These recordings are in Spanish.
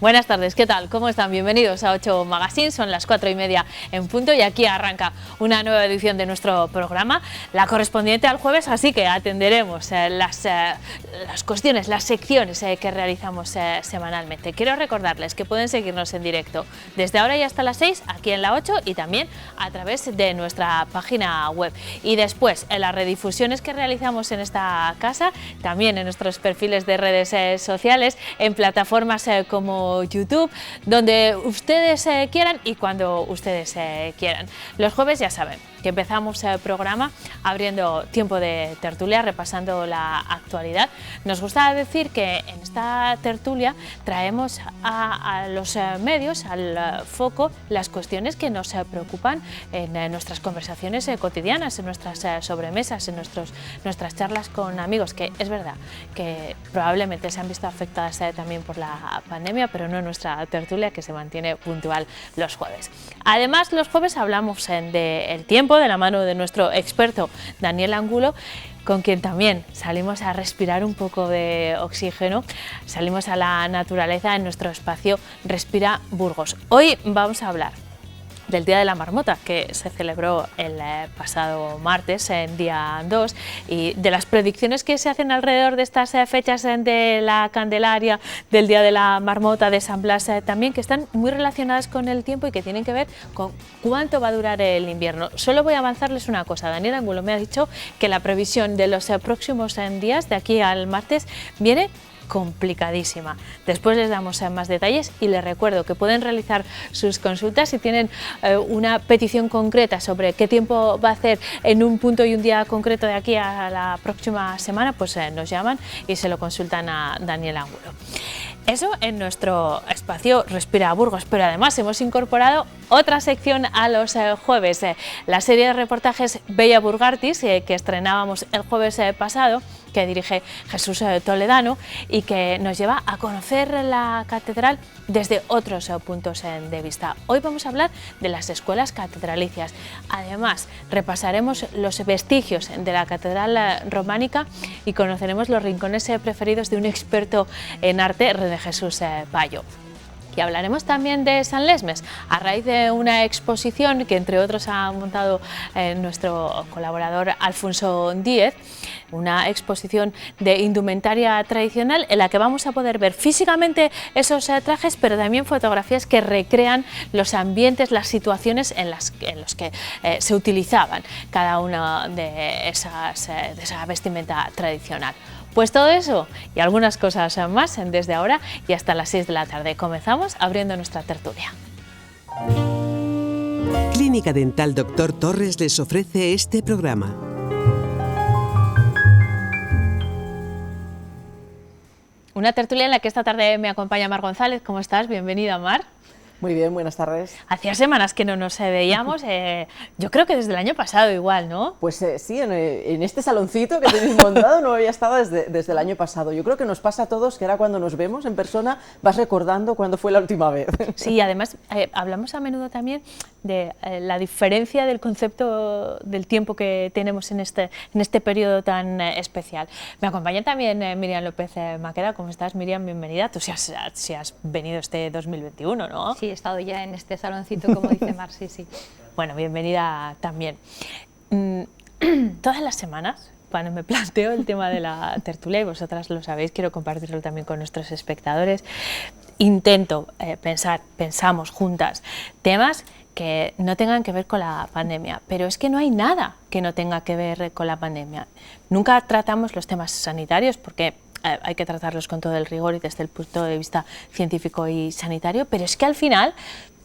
Buenas tardes, ¿qué tal? ¿Cómo están? Bienvenidos a 8 Magazine, son las 4:30 en punto y aquí arranca una nueva edición de nuestro programa, la correspondiente al jueves, así que atenderemos las cuestiones, las secciones que realizamos semanalmente. Quiero recordarles que pueden seguirnos en directo desde ahora y hasta las 6 aquí en la 8 y también a través de nuestra página web. Y después en las redifusiones que realizamos en esta casa, también en nuestros perfiles de redes sociales, en plataformas como YouTube, donde ustedes quieran y cuando ustedes quieran. Los jueves ya saben que empezamos el programa abriendo tiempo de tertulia, repasando la actualidad. Nos gusta decir que en esta tertulia traemos a los medios, al foco, las cuestiones que nos preocupan en nuestras conversaciones cotidianas, en nuestras sobremesas, en nuestras charlas con amigos, que es verdad que probablemente se han visto afectadas también por la pandemia, pero no en nuestra tertulia, que se mantiene puntual los jueves. Además, los jueves hablamos del tiempo, de la mano de nuestro experto Daniel Angulo, con quien también salimos a respirar un poco de oxígeno, salimos a la naturaleza en nuestro espacio Respira Burgos. Hoy vamos a hablar del Día de la Marmota, que se celebró el pasado martes, en día 2, y de las predicciones que se hacen alrededor de estas fechas de la Candelaria, del Día de la Marmota, de San Blas también, que están muy relacionadas con el tiempo y que tienen que ver con cuánto va a durar el invierno. Solo voy a avanzarles una cosa: Daniel Angulo me ha dicho que la previsión de los próximos días, de aquí al martes, viene complicadísima. Después les damos más detalles y les recuerdo que pueden realizar sus consultas si tienen una petición concreta sobre qué tiempo va a hacer en un punto y un día concreto de aquí a la próxima semana, pues nos llaman y se lo consultan a Daniel Angulo. Eso en nuestro espacio Respira Burgos, pero además hemos incorporado otra sección a los jueves, la serie de reportajes Bella Burgartis, que estrenábamos el jueves pasado, que dirige Jesús Toledano y que nos lleva a conocer la catedral desde otros puntos de vista. Hoy vamos a hablar de las escuelas catedralicias. Además, repasaremos los vestigios de la catedral románica y conoceremos los rincones preferidos de un experto en arte, René Jesús Payo. Y hablaremos también de San Lesmes, a raíz de una exposición que entre otros ha montado nuestro colaborador Alfonso Díez, una exposición de indumentaria tradicional en la que vamos a poder ver físicamente esos trajes, pero también fotografías que recrean los ambientes, las situaciones en los que se utilizaban cada una de esa vestimenta tradicional. Pues todo eso y algunas cosas más desde ahora y hasta las 6 de la tarde. Comenzamos abriendo nuestra tertulia. Clínica Dental Dr. Torres les ofrece este programa. Una tertulia en la que esta tarde me acompaña Mar González. ¿Cómo estás? Bienvenida, Mar. Muy bien, buenas tardes. Hacía semanas que no nos veíamos, yo creo que desde el año pasado igual, ¿no? Pues sí, en este saloncito que tenéis montado no había estado desde el año pasado. Yo creo que nos pasa a todos que ahora cuando nos vemos en persona vas recordando cuándo fue la última vez. Sí, además hablamos a menudo también de la diferencia del concepto del tiempo que tenemos en este periodo tan especial. Me acompaña también Miriam López Maqueda. ¿Cómo estás, Miriam? Bienvenida. Tú sí has venido este 2021, ¿no? Sí, he estado ya en este saloncito, como dice Mar, sí. Bueno, bienvenida también. Todas las semanas, cuando me planteo el tema de la tertulia, y vosotras lo sabéis, quiero compartirlo también con nuestros espectadores, intento pensamos juntas temas que no tengan que ver con la pandemia, pero es que no hay nada que no tenga que ver con la pandemia. Nunca tratamos los temas sanitarios porque hay que tratarlos con todo el rigor y desde el punto de vista científico y sanitario, pero es que al final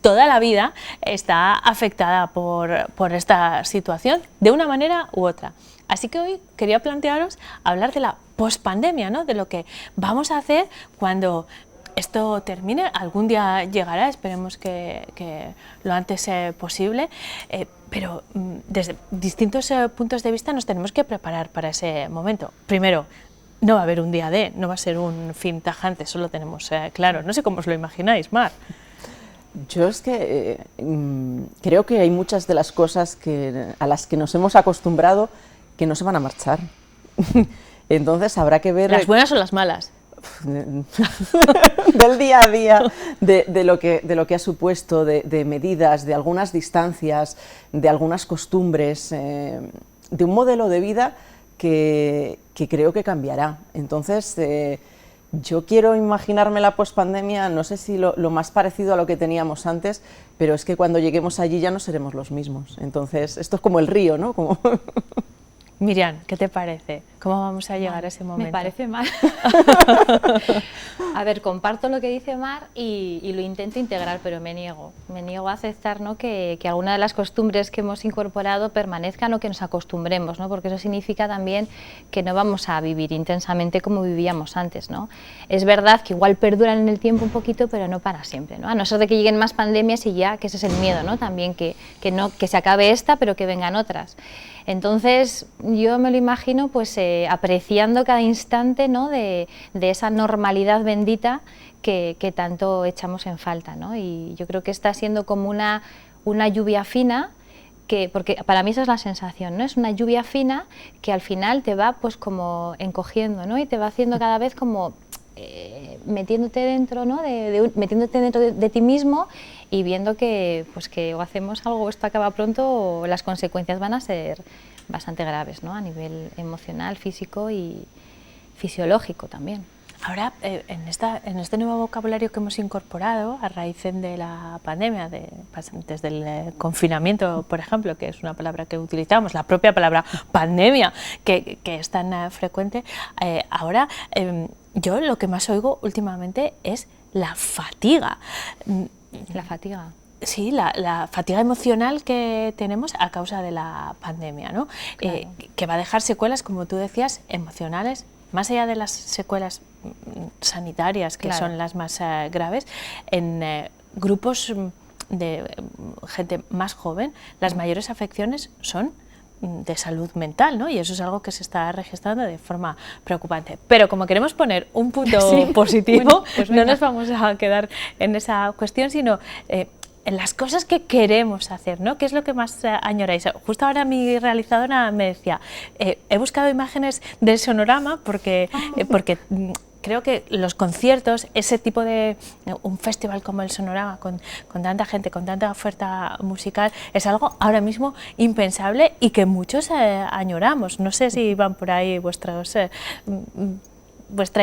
toda la vida está afectada por esta situación de una manera u otra. Así que hoy quería plantearos hablar de la pospandemia, ¿no? De lo que vamos a hacer cuando esto termine. Algún día llegará, esperemos que lo antes posible, pero desde distintos puntos de vista nos tenemos que preparar para ese momento. Primero, no va a haber un día D, no va a ser un fin tajante, eso lo tenemos claro. No sé cómo os lo imagináis, Mar. Yo es que creo que hay muchas de las cosas a las que nos hemos acostumbrado que no se van a marchar. Entonces habrá que ver... ¿Las buenas o las malas? del día a día, de lo que ha supuesto, de medidas, de algunas distancias, de algunas costumbres, de un modelo de vida que creo que cambiará. Entonces, yo quiero imaginarme la pospandemia, no sé si lo más parecido a lo que teníamos antes, pero es que cuando lleguemos allí ya no seremos los mismos. Entonces, esto es como el río, ¿no? Como Miriam, ¿qué te parece? ¿Cómo vamos a llegar a ese momento? Me parece mal. A ver, comparto lo que dice Mar y lo intento integrar, pero me niego a aceptar, ¿no?, que alguna de las costumbres que hemos incorporado permanezcan o que nos acostumbremos, ¿no?, porque eso significa también que no vamos a vivir intensamente como vivíamos antes, ¿no? Es verdad que igual perduran en el tiempo un poquito, pero no para siempre, ¿no? A no ser de que lleguen más pandemias y ya, que ese es el miedo, ¿no?, también que se acabe esta, pero que vengan otras. Entonces, yo me lo imagino pues apreciando cada instante, ¿no?, de esa normalidad bendita que tanto echamos en falta, ¿no? Y yo creo que está siendo como una lluvia fina, porque para mí esa es la sensación, ¿no? Es una lluvia fina que al final te va pues como encogiendo, ¿no?, y te va haciendo cada vez como metiéndote dentro, ¿no?, metiéndote dentro de ti mismo y viendo que o hacemos algo o esto acaba pronto o las consecuencias van a ser bastante graves, ¿no?, a nivel emocional, físico y fisiológico también. Ahora, en este nuevo vocabulario que hemos incorporado a raíz de la pandemia, desde el confinamiento, por ejemplo, que es una palabra que utilizamos, la propia palabra pandemia, que es tan frecuente, ahora yo lo que más oigo últimamente es la fatiga. La fatiga. Sí, la fatiga emocional que tenemos a causa de la pandemia, ¿no? Claro. Que va a dejar secuelas, como tú decías, emocionales, más allá de las secuelas sanitarias, que claro, son las más graves, en grupos de gente más joven, las mayores afecciones son de salud mental, ¿no? Y eso es algo que se está registrando de forma preocupante. Pero como queremos poner un punto positivo, bueno, pues no nos vamos a quedar en esa cuestión, sino en las cosas que queremos hacer, ¿no? ¿Qué es lo que más añoráis? Justo ahora mi realizadora me decía, he buscado imágenes del Sonorama porque creo que los conciertos, ese tipo de un festival como el Sonorama, con tanta gente, con tanta oferta musical, es algo ahora mismo impensable y que muchos añoramos. No sé si van por ahí vuestra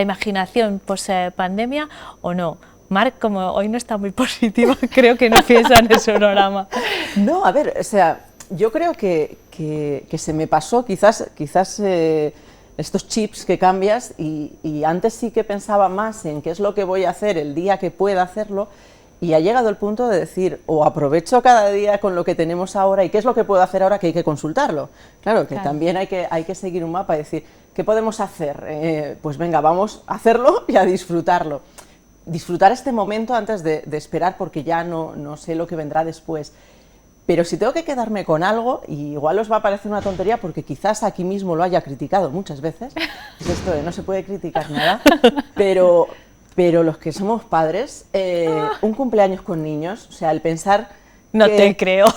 imaginación post pandemia o no. Marc, como hoy no está muy positivo, creo que no piensa en el Sonorama. No, a ver, o sea, yo creo que se me pasó quizás estos chips que cambias y antes sí que pensaba más en qué es lo que voy a hacer el día que pueda hacerlo y ha llegado el punto de decir, o aprovecho cada día con lo que tenemos ahora y qué es lo que puedo hacer ahora que hay que consultarlo. Claro, que también hay que seguir un mapa y decir, ¿qué podemos hacer? Pues venga, vamos a hacerlo y a disfrutarlo. Disfrutar este momento antes de esperar porque ya no sé lo que vendrá después. Pero si tengo que quedarme con algo, y igual os va a parecer una tontería porque quizás aquí mismo lo haya criticado muchas veces, es esto de no se puede criticar nada, pero los que somos padres, un cumpleaños con niños, o sea, el pensar... No te creo.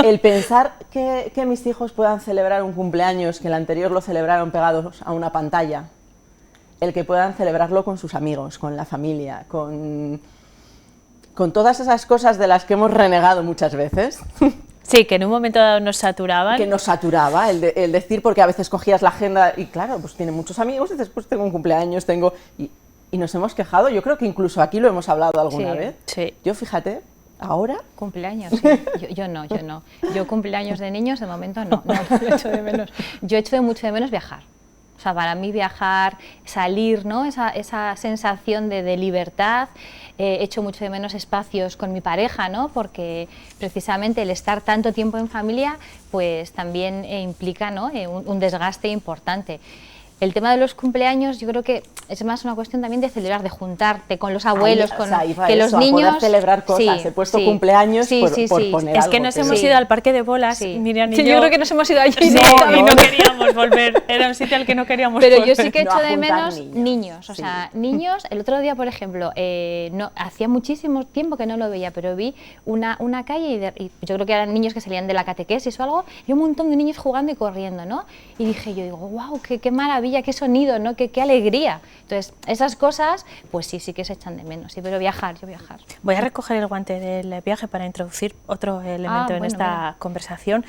El pensar que mis hijos puedan celebrar un cumpleaños que el anterior lo celebraron pegados a una pantalla, el que puedan celebrarlo con sus amigos, con la familia, con todas esas cosas de las que hemos renegado muchas veces. Sí, que en un momento dado nos saturaban. Que nos saturaba el decir, porque a veces cogías la agenda y claro, pues tiene muchos amigos y después tengo un cumpleaños, y nos hemos quejado, yo creo que incluso aquí lo hemos hablado alguna vez. Sí. Yo fíjate, ahora... Cumpleaños, sí. Yo no. Yo cumpleaños de niños de momento no lo echo de menos. Yo echo mucho de menos viajar. O sea, para mí viajar, salir, ¿no? Esa sensación de libertad, echo mucho de menos espacios con mi pareja, ¿no? Porque precisamente el estar tanto tiempo en familia, pues también implica, ¿no?, un desgaste importante. El tema de los cumpleaños, yo creo que es más una cuestión también de celebrar, de juntarte con los abuelos, con que los niños... poder celebrar cosas, he puesto cumpleaños por poner es algo. que nos hemos ido al parque de bolas, Miriam y yo. Yo creo que nos hemos ido allí. Y no queríamos volver, era un sitio al que no queríamos volver. Pero yo sí que echo de menos niños, o sí. sea, niños. El otro día, por ejemplo, hacía muchísimo tiempo que no lo veía, pero vi una calle y yo creo que eran niños que salían de la catequesis o algo, y un montón de niños jugando y corriendo, ¿no? Y dije, yo digo, wow, qué maravilla maravilla, qué sonido, ¿no? Qué alegría. Entonces, esas cosas, pues sí que se echan de menos, sí, pero viajar. Voy a recoger el guante del viaje para introducir otro elemento en esta conversación.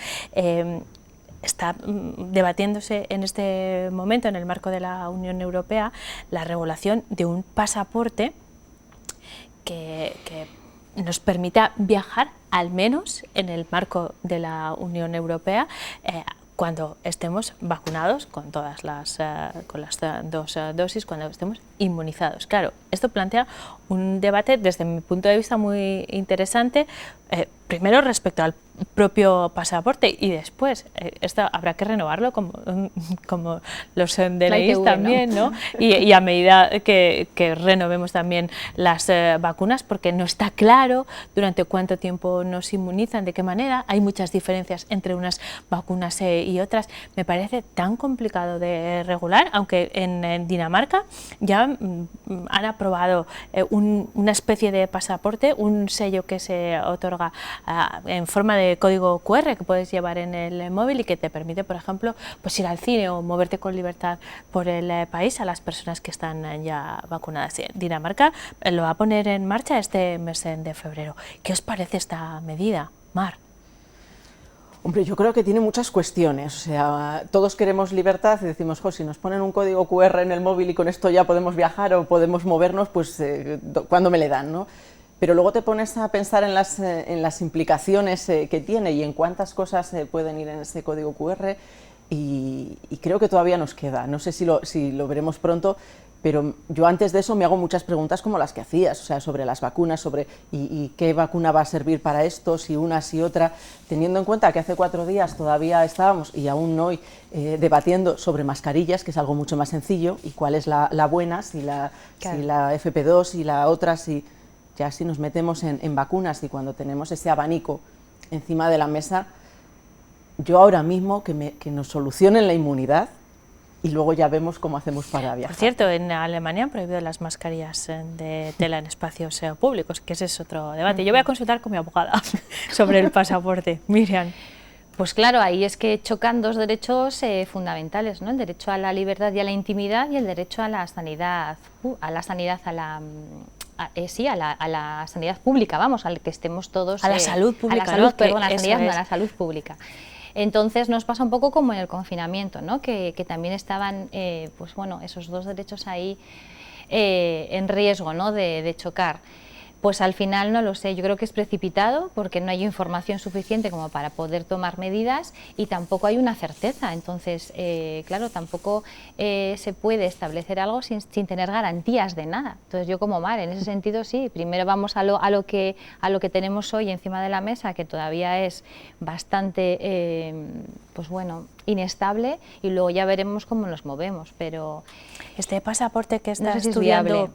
Está debatiéndose en este momento, en el marco de la Unión Europea, la regulación de un pasaporte que nos permita viajar, al menos en el marco de la Unión Europea, cuando estemos vacunados con todas las dos dosis, cuando estemos inmunizados. Claro, esto plantea un debate desde mi punto de vista muy interesante, primero respecto al propio pasaporte y después esto habrá que renovarlo como los DNIs también, ¿no? Y a medida que renovemos también las vacunas, porque no está claro durante cuánto tiempo nos inmunizan, de qué manera, hay muchas diferencias entre unas vacunas y otras. Me parece tan complicado de regular, aunque en Dinamarca ya han aprobado una especie de pasaporte, un sello que se otorga en forma de código QR que puedes llevar en el móvil y que te permite, por ejemplo, pues ir al cine o moverte con libertad por el país a las personas que están ya vacunadas. Dinamarca lo va a poner en marcha este mes de febrero. ¿Qué os parece esta medida, Mar? Hombre, yo creo que tiene muchas cuestiones, o sea, todos queremos libertad y decimos, jo, si nos ponen un código QR en el móvil y con esto ya podemos viajar o podemos movernos, pues ¿cuándo me le dan, no? Pero luego te pones a pensar en las implicaciones que tiene y en cuántas cosas pueden ir en ese código QR y creo que todavía nos queda. No sé si lo veremos pronto, pero yo antes de eso me hago muchas preguntas como las que hacías, o sea, sobre las vacunas, sobre y qué vacuna va a servir para esto, si una, si otra, teniendo en cuenta que hace 4 días todavía estábamos, y aún hoy, debatiendo sobre mascarillas, que es algo mucho más sencillo, y cuál es la buena, si la FP2 y la otra, si nos metemos en vacunas y cuando tenemos ese abanico encima de la mesa, yo ahora mismo que nos solucionen la inmunidad y luego ya vemos cómo hacemos para viajar. Por cierto, en Alemania han prohibido las mascarillas de tela en espacios públicos, que ese es otro debate. Yo voy a consultar con mi abogada sobre el pasaporte. Miriam. Pues claro, ahí es que chocan dos derechos fundamentales, ¿no? El derecho a la libertad y a la intimidad y el derecho a la sanidad, a la sanidad pública, vamos, al que estemos todos... A la salud pública, a la salud, ¿no? Perdón, a la sanidad, no, a la salud pública. Entonces nos pasa un poco como en el confinamiento, ¿no? Que también estaban, pues bueno, esos dos derechos ahí en riesgo, ¿no? de chocar. Pues al final no lo sé, yo creo que es precipitado porque no hay información suficiente como para poder tomar medidas y tampoco hay una certeza. Entonces, claro, tampoco se puede establecer algo sin tener garantías de nada. Entonces yo como Mar, en ese sentido sí, primero vamos a lo que tenemos hoy encima de la mesa, que todavía es bastante, pues bueno, inestable, y luego ya veremos cómo nos movemos, pero... Este pasaporte que está no sé si estudiando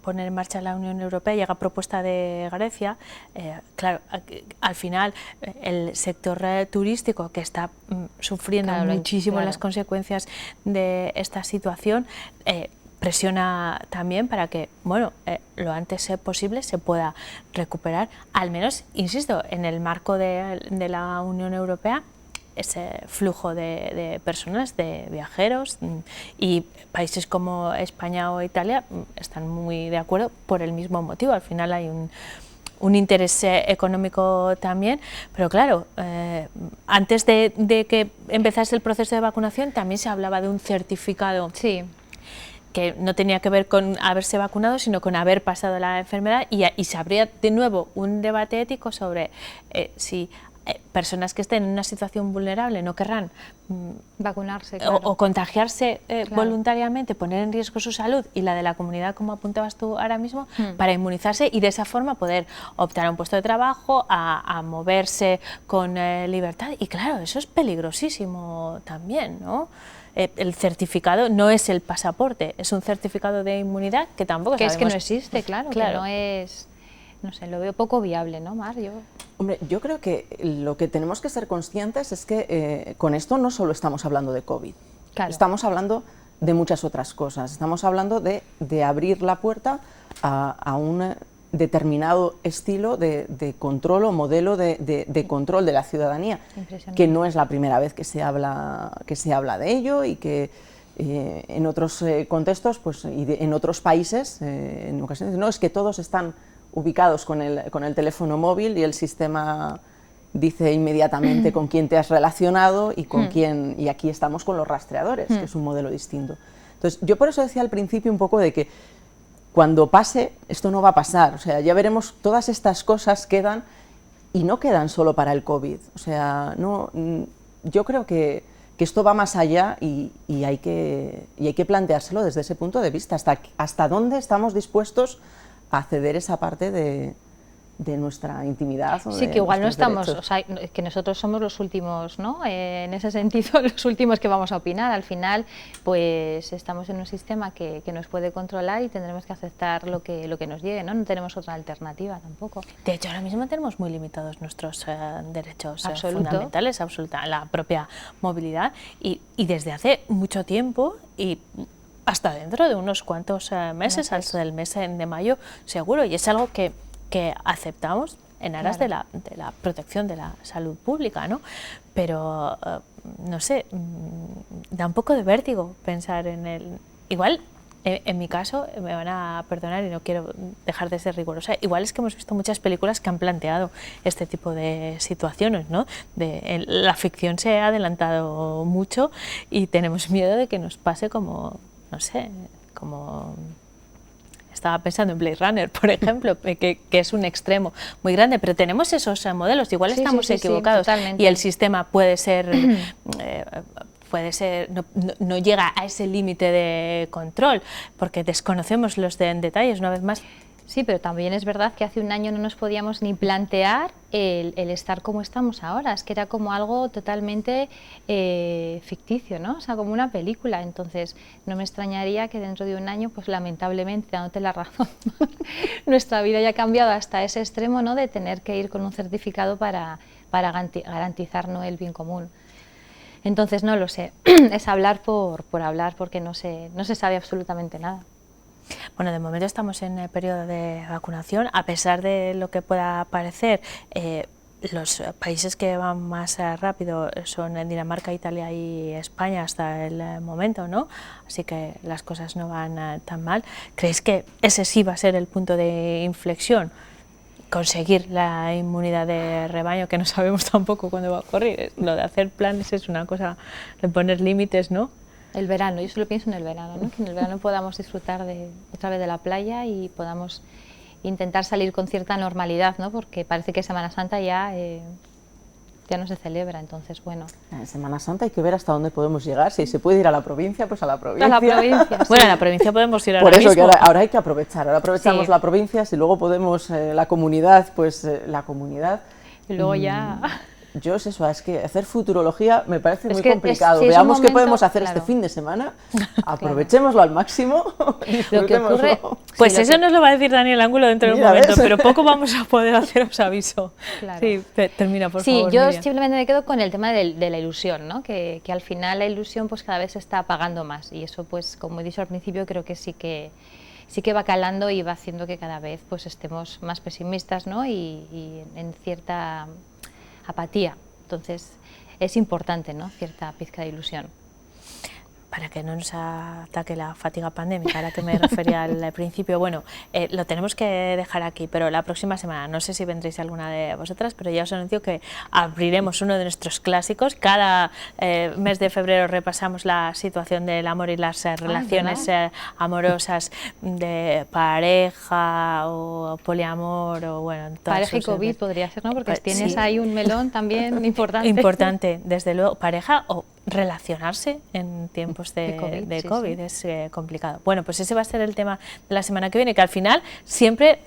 poner en marcha la Unión Europea llega a propuesta de Grecia. Claro, al final el sector turístico, que está sufriendo muchísimo las consecuencias de esta situación, presiona también para que, bueno, lo antes posible se pueda recuperar, al menos, insisto, en el marco de la Unión Europea, ese flujo de personas, de viajeros, y países como España o Italia están muy de acuerdo por el mismo motivo. Al final hay un interés económico también, pero claro, antes de que empezase el proceso de vacunación también se hablaba de un certificado. Sí. Que no tenía que ver con haberse vacunado, sino con haber pasado la enfermedad, y se abría de nuevo un debate ético sobre si personas que estén en una situación vulnerable no querrán vacunarse, claro, o contagiarse claro, voluntariamente, poner en riesgo su salud y la de la comunidad, como apuntabas tú ahora mismo, para inmunizarse y de esa forma poder optar a un puesto de trabajo, a moverse con libertad. Y claro, eso es peligrosísimo también, ¿no? El certificado no es el pasaporte, es un certificado de inmunidad que tampoco sabemos. Es que no existe, claro, que no es... No sé, lo veo poco viable, ¿no, Mar? Hombre, yo creo que lo que tenemos que ser conscientes es que con esto no solo estamos hablando de COVID, claro, estamos hablando de muchas otras cosas. Estamos hablando de abrir la puerta a un determinado estilo de control o modelo de control de la ciudadanía, que no es la primera vez que se habla de ello y que En otros contextos pues, en otros países, en ocasiones, no, es que todos están ubicados con el teléfono móvil y el sistema dice inmediatamente con quién te has relacionado y con quién, y aquí estamos con los rastreadores, que es un modelo distinto. Entonces, yo por eso decía al principio un poco de que cuando pase, esto no va a pasar, o sea, ya veremos, todas estas cosas quedan y no quedan solo para el COVID, o sea, no, yo creo que esto va más allá y hay que planteárselo desde ese punto de vista, hasta dónde estamos dispuestos a ceder esa parte de nuestra intimidad. O sí, de que igual no estamos, o sea, que nosotros somos los últimos, ¿no? En ese sentido, los últimos que vamos a opinar. Al final, pues estamos en un sistema que nos puede controlar y tendremos que aceptar lo que nos llegue, ¿no? No tenemos otra alternativa tampoco. De hecho, ahora mismo tenemos muy limitados nuestros derechos fundamentales, la propia movilidad, y desde hace mucho tiempo y hasta dentro de unos cuantos meses, hasta el mes de mayo, seguro, y es algo que aceptamos en aras de la protección de la salud pública, ¿no? Pero, no sé, da un poco de vértigo pensar en el... Igual, en mi caso, me van a perdonar y no quiero dejar de ser rigurosa, igual es que hemos visto muchas películas que han planteado este tipo de situaciones, ¿no? La ficción se ha adelantado mucho y tenemos miedo de que nos pase como, no sé, como... Estaba pensando en Blade Runner, por ejemplo, que es un extremo muy grande, pero tenemos esos modelos, igual estamos equivocados y el sistema puede ser, no llega a ese límite de control, porque desconocemos los detalles, una vez más. Sí, pero también es verdad que hace un año no nos podíamos ni plantear el estar como estamos ahora, es que era como algo totalmente ficticio, ¿no? O sea, como una película, entonces no me extrañaría que dentro de un año, pues lamentablemente, dándote la razón, nuestra vida haya cambiado hasta ese extremo, ¿no? De tener que ir con un certificado para garantizar, ¿no?, el bien común. Entonces no lo sé, es hablar por hablar, porque no se sabe absolutamente nada. Bueno, de momento estamos en el periodo de vacunación, a pesar de lo que pueda parecer, los países que van más rápido son Dinamarca, Italia y España hasta el momento, ¿no? Así que las cosas no van tan mal. ¿Creéis que ese sí va a ser el punto de inflexión? Conseguir la inmunidad de rebaño, que no sabemos tampoco cuándo va a ocurrir. Lo de hacer planes es una cosa, de poner límites, ¿no? El verano, yo solo pienso en el verano, ¿no? Que en el verano podamos disfrutar otra vez de la playa y podamos intentar salir con cierta normalidad, ¿no? Porque parece que Semana Santa ya no se celebra, entonces bueno. En Semana Santa hay que ver hasta dónde podemos llegar, si se puede ir a la provincia, pues a la provincia. A la provincia, sí. Bueno, a la provincia podemos ir ahora Por eso mismo. que ahora hay que aprovechar, ahora aprovechamos la provincia, si luego podemos la comunidad, pues la comunidad. Y luego ya... Yo es eso, es que hacer futurología me parece muy complicado. Veamos qué podemos hacer este fin de semana, aprovechémoslo al máximo, disfrutémoslo. Pues eso nos lo va a decir Daniel Ángulo dentro de un momento, pero poco vamos a poder hacer, os aviso. Claro. Sí, termina, por favor. Sí, yo Miriam. simplemente me quedo con el tema de la ilusión, ¿no? Que al final la ilusión pues cada vez se está apagando más y eso, pues como he dicho al principio, creo que sí que va calando y va haciendo que cada vez pues estemos más pesimistas, ¿no? y en cierta apatía. Entonces es importante, ¿no?, cierta pizca de ilusión. Para que no nos ataque la fatiga pandémica, a la que me refería al principio, bueno, lo tenemos que dejar aquí, pero la próxima semana, no sé si vendréis alguna de vosotras, pero ya os anuncio que abriremos uno de nuestros clásicos. Cada mes de febrero repasamos la situación del amor y las relaciones amorosas de pareja o poliamor o bueno... Pareja y COVID podría ser, ¿no? Porque tienes ahí un melón también importante. Importante, desde luego, pareja o relacionarse en tiempos de COVID sí. Es complicado. Bueno, pues ese va a ser el tema de la semana que viene, que al final siempre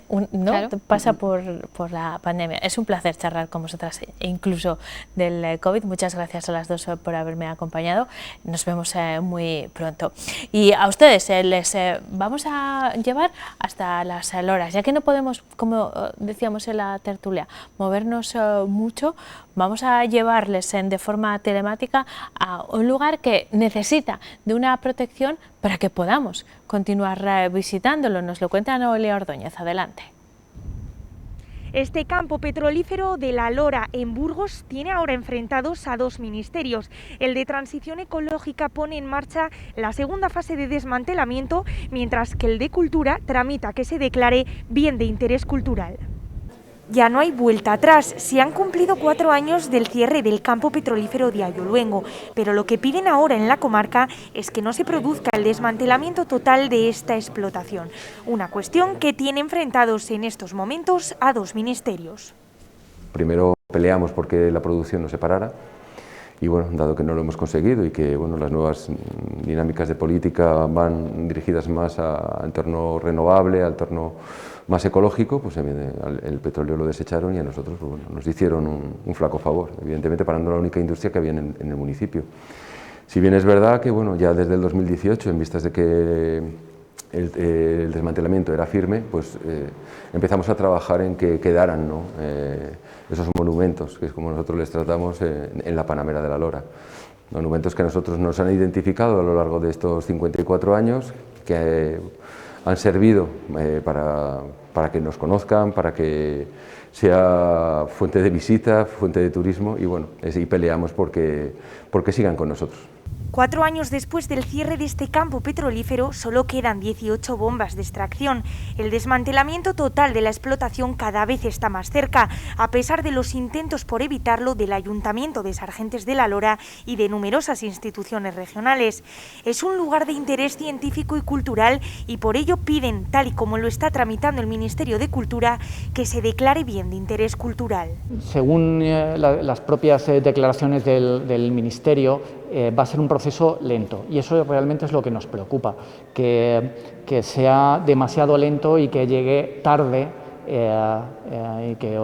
pasa por la pandemia. Es un placer charlar con vosotras, incluso del COVID. Muchas gracias a las dos por haberme acompañado. Nos vemos muy pronto. Y a ustedes les vamos a llevar hasta las loras, ya que no podemos, como decíamos en la tertulia, movernos mucho. Vamos a llevarles de forma telemática a un lugar que necesita de una protección para que podamos continuar visitándolo. Nos lo cuenta Noelia Ordóñez. Adelante. Este campo petrolífero de La Lora, en Burgos, tiene ahora enfrentados a dos ministerios. El de Transición Ecológica pone en marcha la segunda fase de desmantelamiento, mientras que el de Cultura tramita que se declare bien de interés cultural. Ya no hay vuelta atrás, se han cumplido 4 años del cierre del campo petrolífero de Ayoluengo, pero lo que piden ahora en la comarca es que no se produzca el desmantelamiento total de esta explotación, una cuestión que tiene enfrentados en estos momentos a dos ministerios. Primero peleamos porque la producción no se parara y bueno, dado que no lo hemos conseguido y que bueno, las nuevas dinámicas de política van dirigidas más al entorno renovable, al entorno más ecológico, pues el petróleo lo desecharon y a nosotros pues, bueno, nos hicieron un flaco favor, evidentemente parando la única industria que había en el municipio. Si bien es verdad que bueno, ya desde el 2018, en vistas de que el desmantelamiento era firme, pues empezamos a trabajar en que quedaran, ¿no? Esos monumentos, que es como nosotros les tratamos en la Panamera de La Lora. Monumentos que a nosotros nos han identificado a lo largo de estos 54 años, que han servido para que nos conozcan, para que sea fuente de visita, fuente de turismo y bueno, y peleamos porque sigan con nosotros. 4 años después del cierre de este campo petrolífero, solo quedan 18 bombas de extracción. El desmantelamiento total de la explotación cada vez está más cerca, a pesar de los intentos por evitarlo del Ayuntamiento de Sargentes de La Lora y de numerosas instituciones regionales. Es un lugar de interés científico y cultural y por ello piden, tal y como lo está tramitando el Ministerio de Cultura, que se declare bien de interés cultural. Según las propias declaraciones del Ministerio, va a ser un proceso lento y eso realmente es lo que nos preocupa, que sea demasiado lento y que llegue tarde y que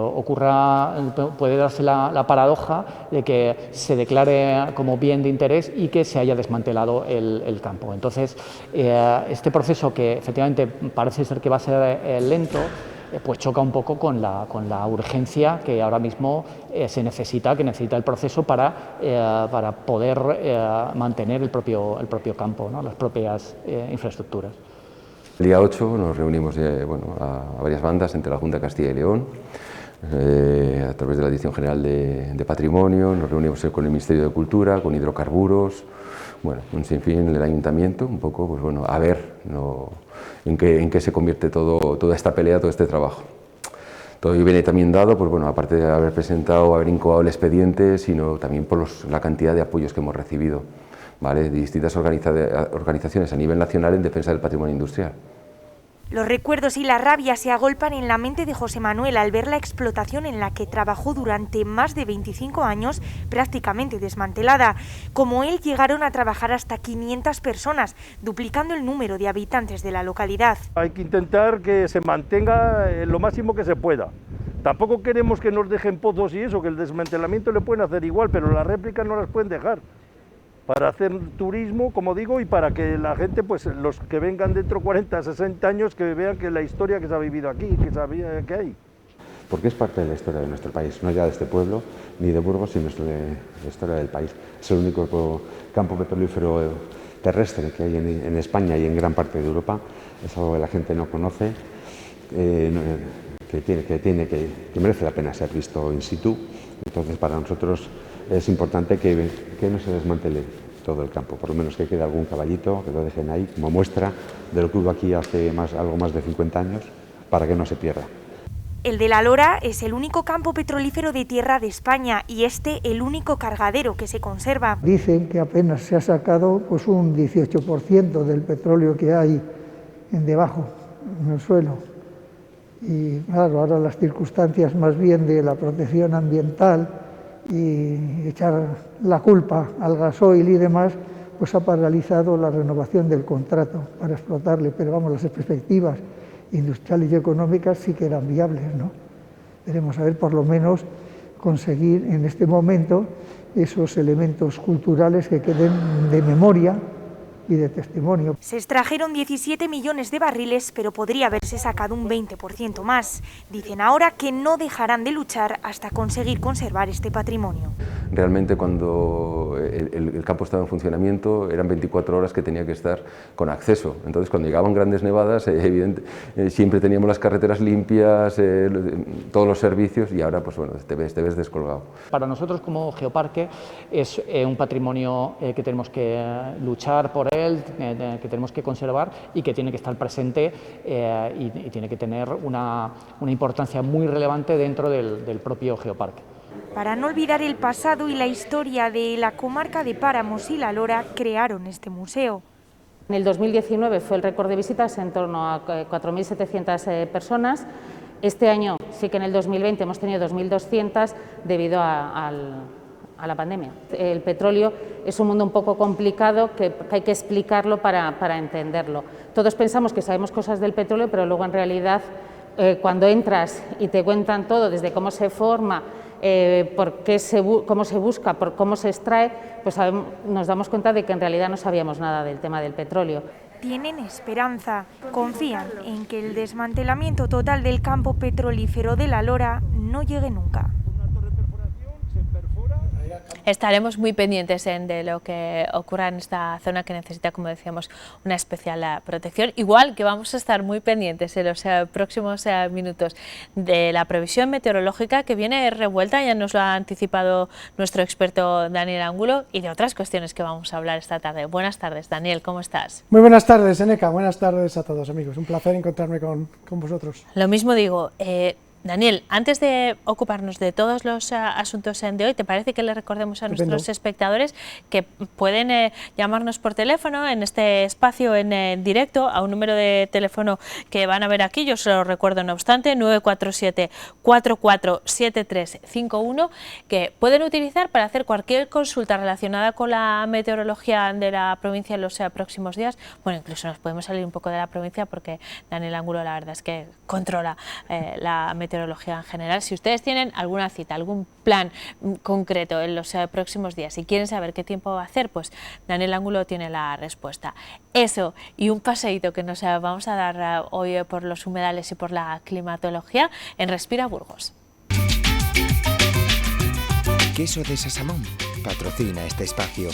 puede darse la paradoja de que se declare como bien de interés y que se haya desmantelado el campo. Entonces, este proceso que efectivamente parece ser que va a ser lento, pues choca un poco con la urgencia que ahora mismo se necesita el proceso para poder mantener el propio campo, ¿no? Las propias infraestructuras. El día 8 nos reunimos a varias bandas entre la Junta de Castilla y León, a través de la Dirección General de Patrimonio, nos reunimos con el Ministerio de Cultura, con Hidrocarburos, bueno, un sinfín del Ayuntamiento, un poco, pues bueno, a ver en qué se convierte toda esta pelea, todo este trabajo. Todo ello viene también dado, pues bueno, aparte de haber incoado el expediente, sino también por la cantidad de apoyos que hemos recibido, ¿vale? De distintas organizaciones a nivel nacional en defensa del patrimonio industrial. Los recuerdos y la rabia se agolpan en la mente de José Manuel al ver la explotación en la que trabajó durante más de 25 años prácticamente desmantelada. Como él, llegaron a trabajar hasta 500 personas, duplicando el número de habitantes de la localidad. Hay que intentar que se mantenga lo máximo que se pueda. Tampoco queremos que nos dejen pozos y eso, que el desmantelamiento le pueden hacer igual, pero las réplicas no las pueden dejar. Para hacer turismo, como digo, y para que la gente, pues los que vengan dentro de 40, 60 años, que vean que la historia que se ha vivido aquí, que sabía que hay. Porque es parte de la historia de nuestro país, no ya de este pueblo, ni de Burgos, sino de la historia del país. Es el único campo petrolífero terrestre que hay en España y en gran parte de Europa. Es algo que la gente no conoce, que merece la pena ser visto in situ. Entonces, para nosotros es importante que no se desmantele todo el campo, por lo menos que quede algún caballito, que lo dejen ahí como muestra de lo que hubo aquí hace algo más de 50 años, para que no se pierda. El de La Lora es el único campo petrolífero de tierra de España y el único cargadero que se conserva. Dicen que apenas se ha sacado pues un 18% del petróleo que hay debajo, en el suelo. Y claro, ahora las circunstancias más bien de la protección ambiental y echar la culpa al gasoil y demás, pues ha paralizado la renovación del contrato para explotarle, pero vamos, las perspectivas industriales y económicas sí que eran viables, ¿no? Queremos saber por lo menos conseguir en este momento esos elementos culturales que queden de memoria y de testimonio. Se extrajeron 17 millones de barriles, pero podría haberse sacado un 20% más. Dicen ahora que no dejarán de luchar hasta conseguir conservar este patrimonio. realmente cuando el campo estaba en funcionamiento eran 24 horas que tenía que estar con acceso. Entonces cuando llegaban grandes nevadas, siempre teníamos las carreteras limpias, todos los servicios, y ahora pues bueno, te ves descolgado. Para nosotros como geoparque es un patrimonio que tenemos que luchar por él, que tenemos que conservar y que tiene que estar presente y tiene que tener una importancia muy relevante dentro del propio geoparque. Para no olvidar el pasado y la historia de la comarca de Páramos y La Lora, crearon este museo. En el 2019 fue el récord de visitas, en torno a 4.700 personas. Este año sí que en el 2020 hemos tenido 2.200 debido a la pandemia. El petróleo es un mundo un poco complicado que hay que explicarlo para entenderlo. Todos pensamos que sabemos cosas del petróleo, pero luego en realidad cuando entras y te cuentan todo, desde cómo se forma, cómo se busca, por cómo se extrae, pues nos damos cuenta de que en realidad no sabíamos nada del tema del petróleo. Tienen esperanza, confían en que el desmantelamiento total del campo petrolífero de La Lora no llegue nunca. Estaremos muy pendientes de lo que ocurra en esta zona que necesita, como decíamos, una especial protección. Igual que vamos a estar muy pendientes en los próximos minutos de la previsión meteorológica que viene revuelta, ya nos lo ha anticipado nuestro experto Daniel Ángulo, y de otras cuestiones que vamos a hablar esta tarde. Buenas tardes, Daniel, ¿cómo estás? Muy buenas tardes, Eneca, buenas tardes a todos, amigos. Un placer encontrarme con vosotros. Lo mismo digo. Daniel, antes de ocuparnos de todos los asuntos de hoy, ¿te parece que le recordemos a nuestros espectadores que pueden llamarnos por teléfono en este espacio en directo a un número de teléfono que van a ver aquí? Yo se lo recuerdo, no obstante, 947-447351, que pueden utilizar para hacer cualquier consulta relacionada con la meteorología de la provincia en los próximos días. Bueno, incluso nos podemos salir un poco de la provincia porque Daniel Ángulo la verdad es que controla la meteorología en general. Si ustedes tienen alguna cita, algún plan concreto en los próximos días y quieren saber qué tiempo va a hacer, pues Daniel Ángulo tiene la respuesta. Eso y un paseíto que nos vamos a dar hoy por los humedales y por la climatología en Respira Burgos. Queso de Sasamón patrocina este espacio.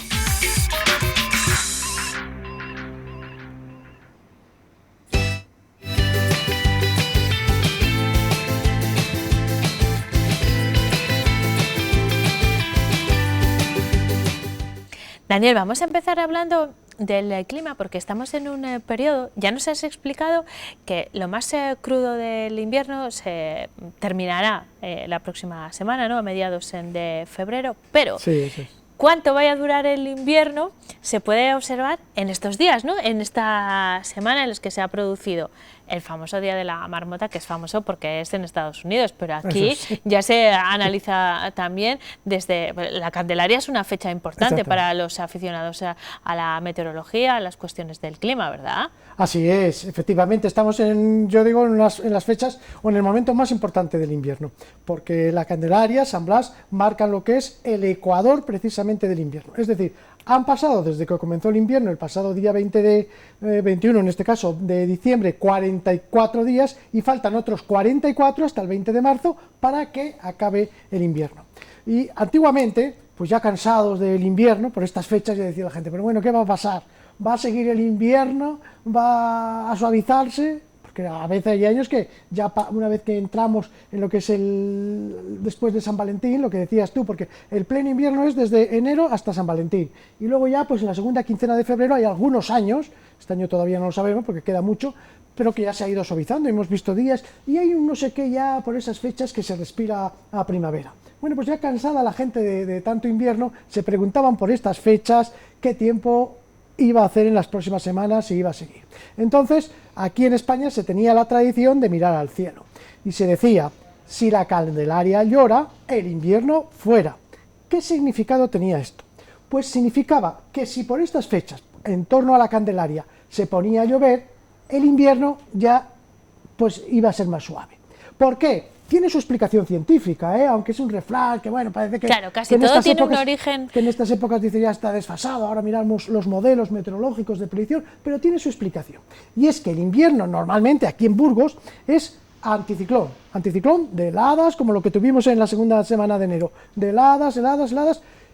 Daniel, vamos a empezar hablando del clima porque estamos en un periodo, ya nos has explicado que lo más crudo del invierno se terminará la próxima semana, ¿no? A mediados de febrero, pero sí, sí. ¿Cuánto vaya a durar el invierno? Se puede observar en estos días, ¿no? En esta semana en los que se ha producido el famoso Día de la Marmota, que es famoso porque es en Estados Unidos, pero aquí sí, ya se analiza también desde... La Candelaria es una fecha importante para los aficionados a la meteorología, a las cuestiones del clima, ¿verdad? Así es, efectivamente, estamos en las fechas o en el momento más importante del invierno, porque la Candelaria, San Blas, marcan lo que es el ecuador precisamente del invierno, es decir, han pasado desde que comenzó el invierno, el pasado día 21 en este caso de diciembre, 44 días y faltan otros 44 hasta el 20 de marzo para que acabe el invierno. Y antiguamente, pues ya cansados del invierno, por estas fechas ya decía la gente, pero bueno, ¿qué va a pasar? ¿Va a seguir el invierno? ¿Va a suavizarse? Porque a veces hay años que ya una vez que entramos en lo que es después de San Valentín, lo que decías tú, porque el pleno invierno es desde enero hasta San Valentín, y luego ya pues en la segunda quincena de febrero hay algunos años, este año todavía no lo sabemos porque queda mucho, pero que ya se ha ido suavizando, hemos visto días, y hay un no sé qué ya por esas fechas que se respira a primavera. Bueno, pues ya cansada la gente de tanto invierno, se preguntaban por estas fechas qué tiempo iba a hacer en las próximas semanas y iba a seguir. Entonces, aquí en España se tenía la tradición de mirar al cielo y se decía, si la Candelaria llora, el invierno fuera. ¿Qué significado tenía esto? Pues significaba que si por estas fechas, en torno a la Candelaria, se ponía a llover, el invierno ya pues iba a ser más suave. ¿Por qué? Tiene su explicación científica, aunque es un refrán, que bueno, parece que... Claro, casi todo tiene un origen... Que en estas épocas dice ya está desfasado, ahora miramos los modelos meteorológicos de predicción, pero tiene su explicación. Y es que el invierno normalmente aquí en Burgos es anticiclón de heladas, como lo que tuvimos en la segunda semana de enero, de heladas,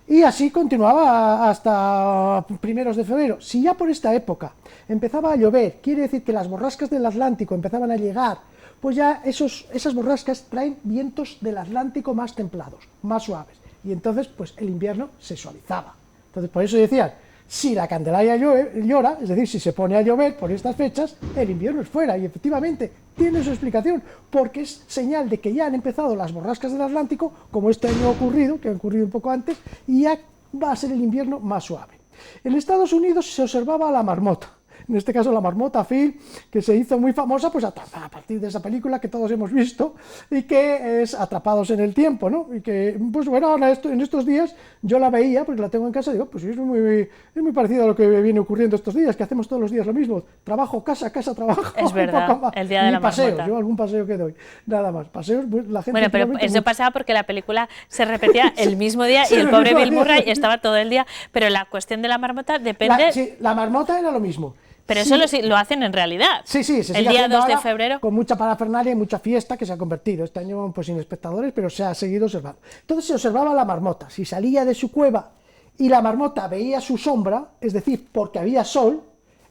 y así continuaba hasta primeros de febrero. Si ya por esta época empezaba a llover, quiere decir que las borrascas del Atlántico empezaban a llegar, pues ya esas borrascas traen vientos del Atlántico más templados, más suaves, y entonces pues el invierno se suavizaba. Entonces por eso decían, si la Candelaria llora, es decir, si se pone a llover por estas fechas, el invierno es fuera, y efectivamente tiene su explicación, porque es señal de que ya han empezado las borrascas del Atlántico, como este año ha ocurrido, que ha ocurrido un poco antes, y ya va a ser el invierno más suave. En Estados Unidos se observaba la marmota, en este caso la marmota Phil, que se hizo muy famosa pues a partir de esa película que todos hemos visto, y que es Atrapados en el Tiempo, ¿no? Y que, pues bueno, ahora en estos días yo la veía, porque la tengo en casa, y digo, pues es muy parecido a lo que viene ocurriendo estos días, que hacemos todos los días lo mismo, trabajo, casa, trabajo. Es verdad, el día de la paseos, marmota. Yo algún paseo que doy, nada más, paseos, pues, la gente... Bueno, pero eso pasaba porque la película se repetía el mismo día y el pobre Bill Murray estaba todo el día, pero la cuestión de la marmota depende... Sí, la marmota era lo mismo. Pero sí, eso lo hacen en realidad. Sí, se el día 2 de febrero. Con mucha parafernalia y mucha fiesta que se ha convertido. Este año pues sin espectadores, pero se ha seguido observando. Entonces se observaba la marmota. Si salía de su cueva y la marmota veía su sombra, es decir, porque había sol,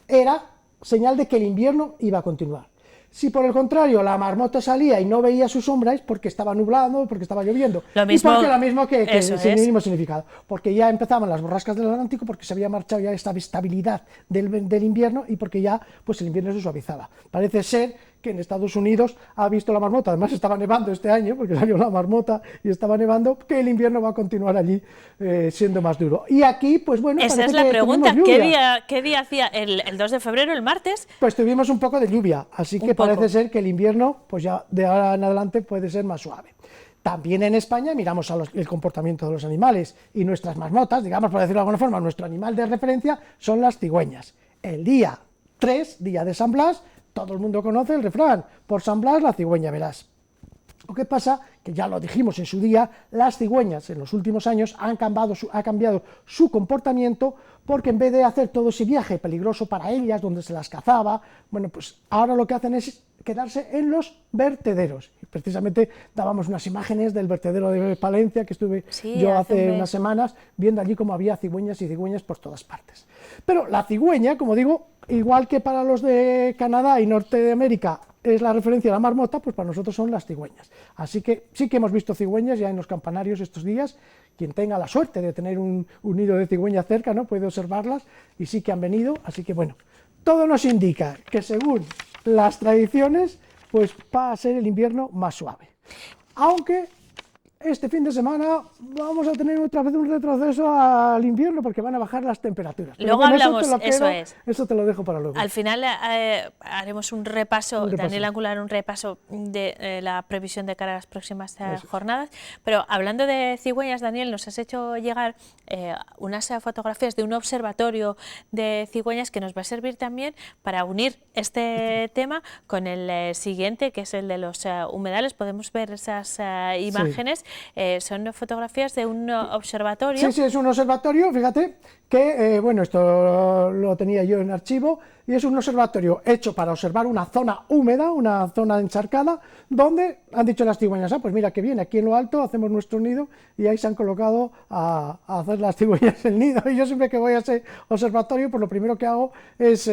era señal de que el invierno iba a continuar. Si por el contrario la marmota salía y no veía su sombra, es porque estaba nublado, porque estaba lloviendo. Lo mismo, y porque lo mismo que el mismo es. significado. Porque ya empezaban las borrascas del Atlántico, porque se había marchado ya esta estabilidad del invierno y porque ya pues el invierno se suavizaba. Parece ser que en Estados Unidos ha visto la marmota, además estaba nevando este año, porque salió la marmota y estaba nevando, que el invierno va a continuar allí siendo más duro. Y aquí, pues bueno, esa es la pregunta, ¿qué día hacía el 2 de febrero, el martes? Pues tuvimos un poco de lluvia, así que parece ser que el invierno, pues ya de ahora en adelante puede ser más suave. También en España miramos el comportamiento de los animales y nuestras marmotas, digamos por decirlo de alguna forma, nuestro animal de referencia son las cigüeñas. El día 3, día de San Blas, todo el mundo conoce el refrán, por San Blas la cigüeña verás. Lo que pasa, que ya lo dijimos en su día, las cigüeñas en los últimos años ha cambiado su comportamiento, porque en vez de hacer todo ese viaje peligroso para ellas, donde se las cazaba, bueno, pues ahora lo que hacen es quedarse en los vertederos. Y precisamente dábamos unas imágenes del vertedero de Palencia, que estuve yo hace unas semanas, viendo allí cómo había cigüeñas y cigüeñas por todas partes. Pero la cigüeña, como digo, igual que para los de Canadá y Norte de América es la referencia a la marmota, pues para nosotros son las cigüeñas. Así que sí que hemos visto cigüeñas ya en los campanarios estos días. Quien tenga la suerte de tener un nido de cigüeña cerca, ¿no?, puede observarlas, y sí que han venido. Así que bueno, todo nos indica que según las tradiciones, pues va a ser el invierno más suave. Aunque este fin de semana vamos a tener otra vez un retroceso al invierno, porque van a bajar las temperaturas. Luego bueno, hablamos, eso te lo dejo para luego. Al final haremos un repaso, Daniel Angular, un repaso de la previsión de cara a las próximas jornadas. Pero hablando de cigüeñas, Daniel, nos has hecho llegar unas fotografías de un observatorio de cigüeñas que nos va a servir también para unir este tema con el siguiente, que es el de los humedales. Podemos ver esas imágenes. Son fotografías de un observatorio. Sí, es un observatorio, fíjate, que, bueno, esto lo tenía yo en archivo, y es un observatorio hecho para observar una zona húmeda, una zona encharcada, donde han dicho las cigüeñas, pues mira que bien, aquí en lo alto hacemos nuestro nido, y ahí se han colocado a hacer las cigüeñas el nido. Y yo siempre que voy a ese observatorio, pues lo primero que hago es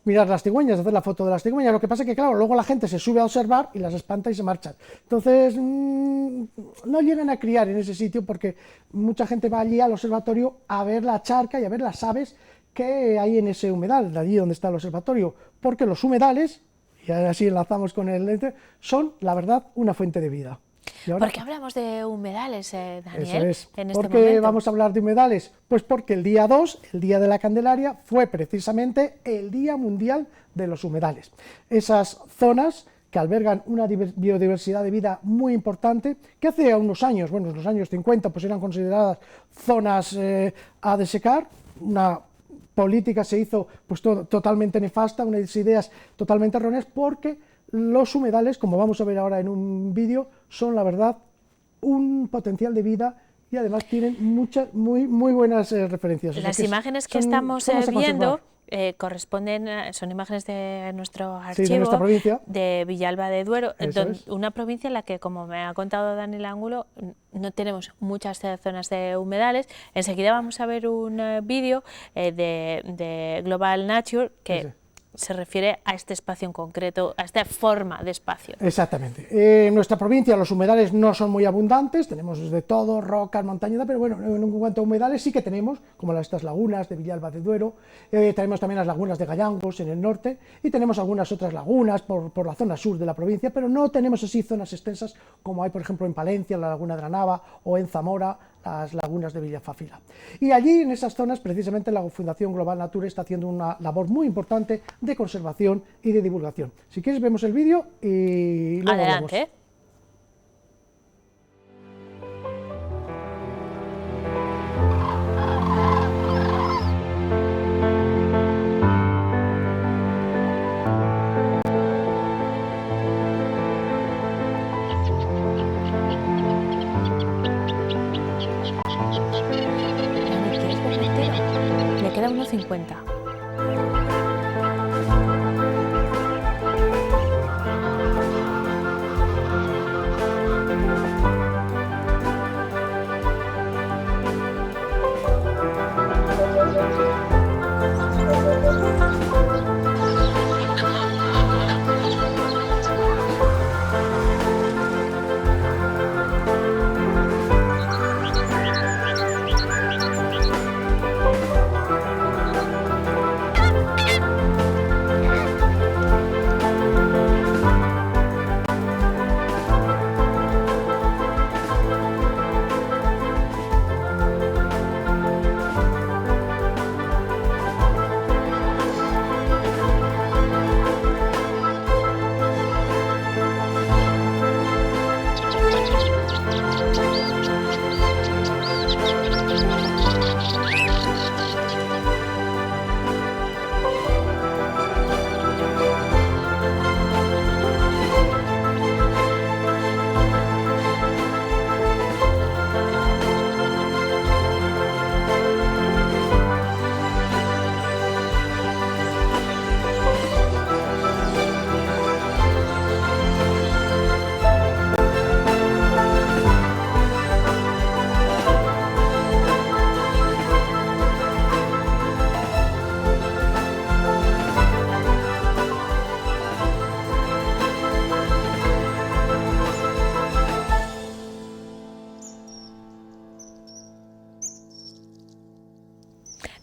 mirar las cigüeñas, hacer la foto de las cigüeñas. Lo que pasa es que, claro, luego la gente se sube a observar y las espanta y se marchan. Entonces, no llegan a criar en ese sitio, porque mucha gente va allí al observatorio a ver la charca y a ver las aves que hay en ese humedal, de allí donde está el observatorio, porque los humedales, y así enlazamos con el lente, son, la verdad, una fuente de vida. ¿Por qué hablamos de humedales, Daniel? Eso es. En ¿Por este qué momento vamos a hablar de humedales? Pues porque el día 2, el Día de la Candelaria, fue precisamente el Día Mundial de los Humedales. Esas zonas que albergan una biodiversidad de vida muy importante, que hace unos años, bueno, en los años 50, pues eran consideradas zonas a desecar. Una política se hizo pues totalmente nefasta, unas ideas totalmente erróneas, porque los humedales, como vamos a ver ahora en un vídeo, son la verdad un potencial de vida, y además tienen muchas muy buenas referencias. Las imágenes que estamos viendo corresponden, son imágenes de nuestro archivo, sí, de nuestra provincia, de Villalba de Duero, una provincia en la que, como me ha contado Daniel Ángulo, no tenemos muchas zonas de humedales. Enseguida vamos a ver un vídeo de Global Nature que se refiere a este espacio en concreto, a esta forma de espacio. Exactamente. En nuestra provincia los humedales no son muy abundantes, tenemos de todo, rocas, montañas, pero bueno, en cuanto a humedales sí que tenemos, como estas lagunas de Villalba de Duero, tenemos también las lagunas de Gallangos en el norte, y tenemos algunas otras lagunas por la zona sur de la provincia, pero no tenemos así zonas extensas como hay, por ejemplo, en Palencia, la laguna de la Nava, o en Zamora, las lagunas de Villafáfila. Y allí, en esas zonas, precisamente la Fundación Global Nature está haciendo una labor muy importante de conservación y de divulgación. Si quieres, vemos el vídeo y luego adelante. Hablamos. Le queda 1,50.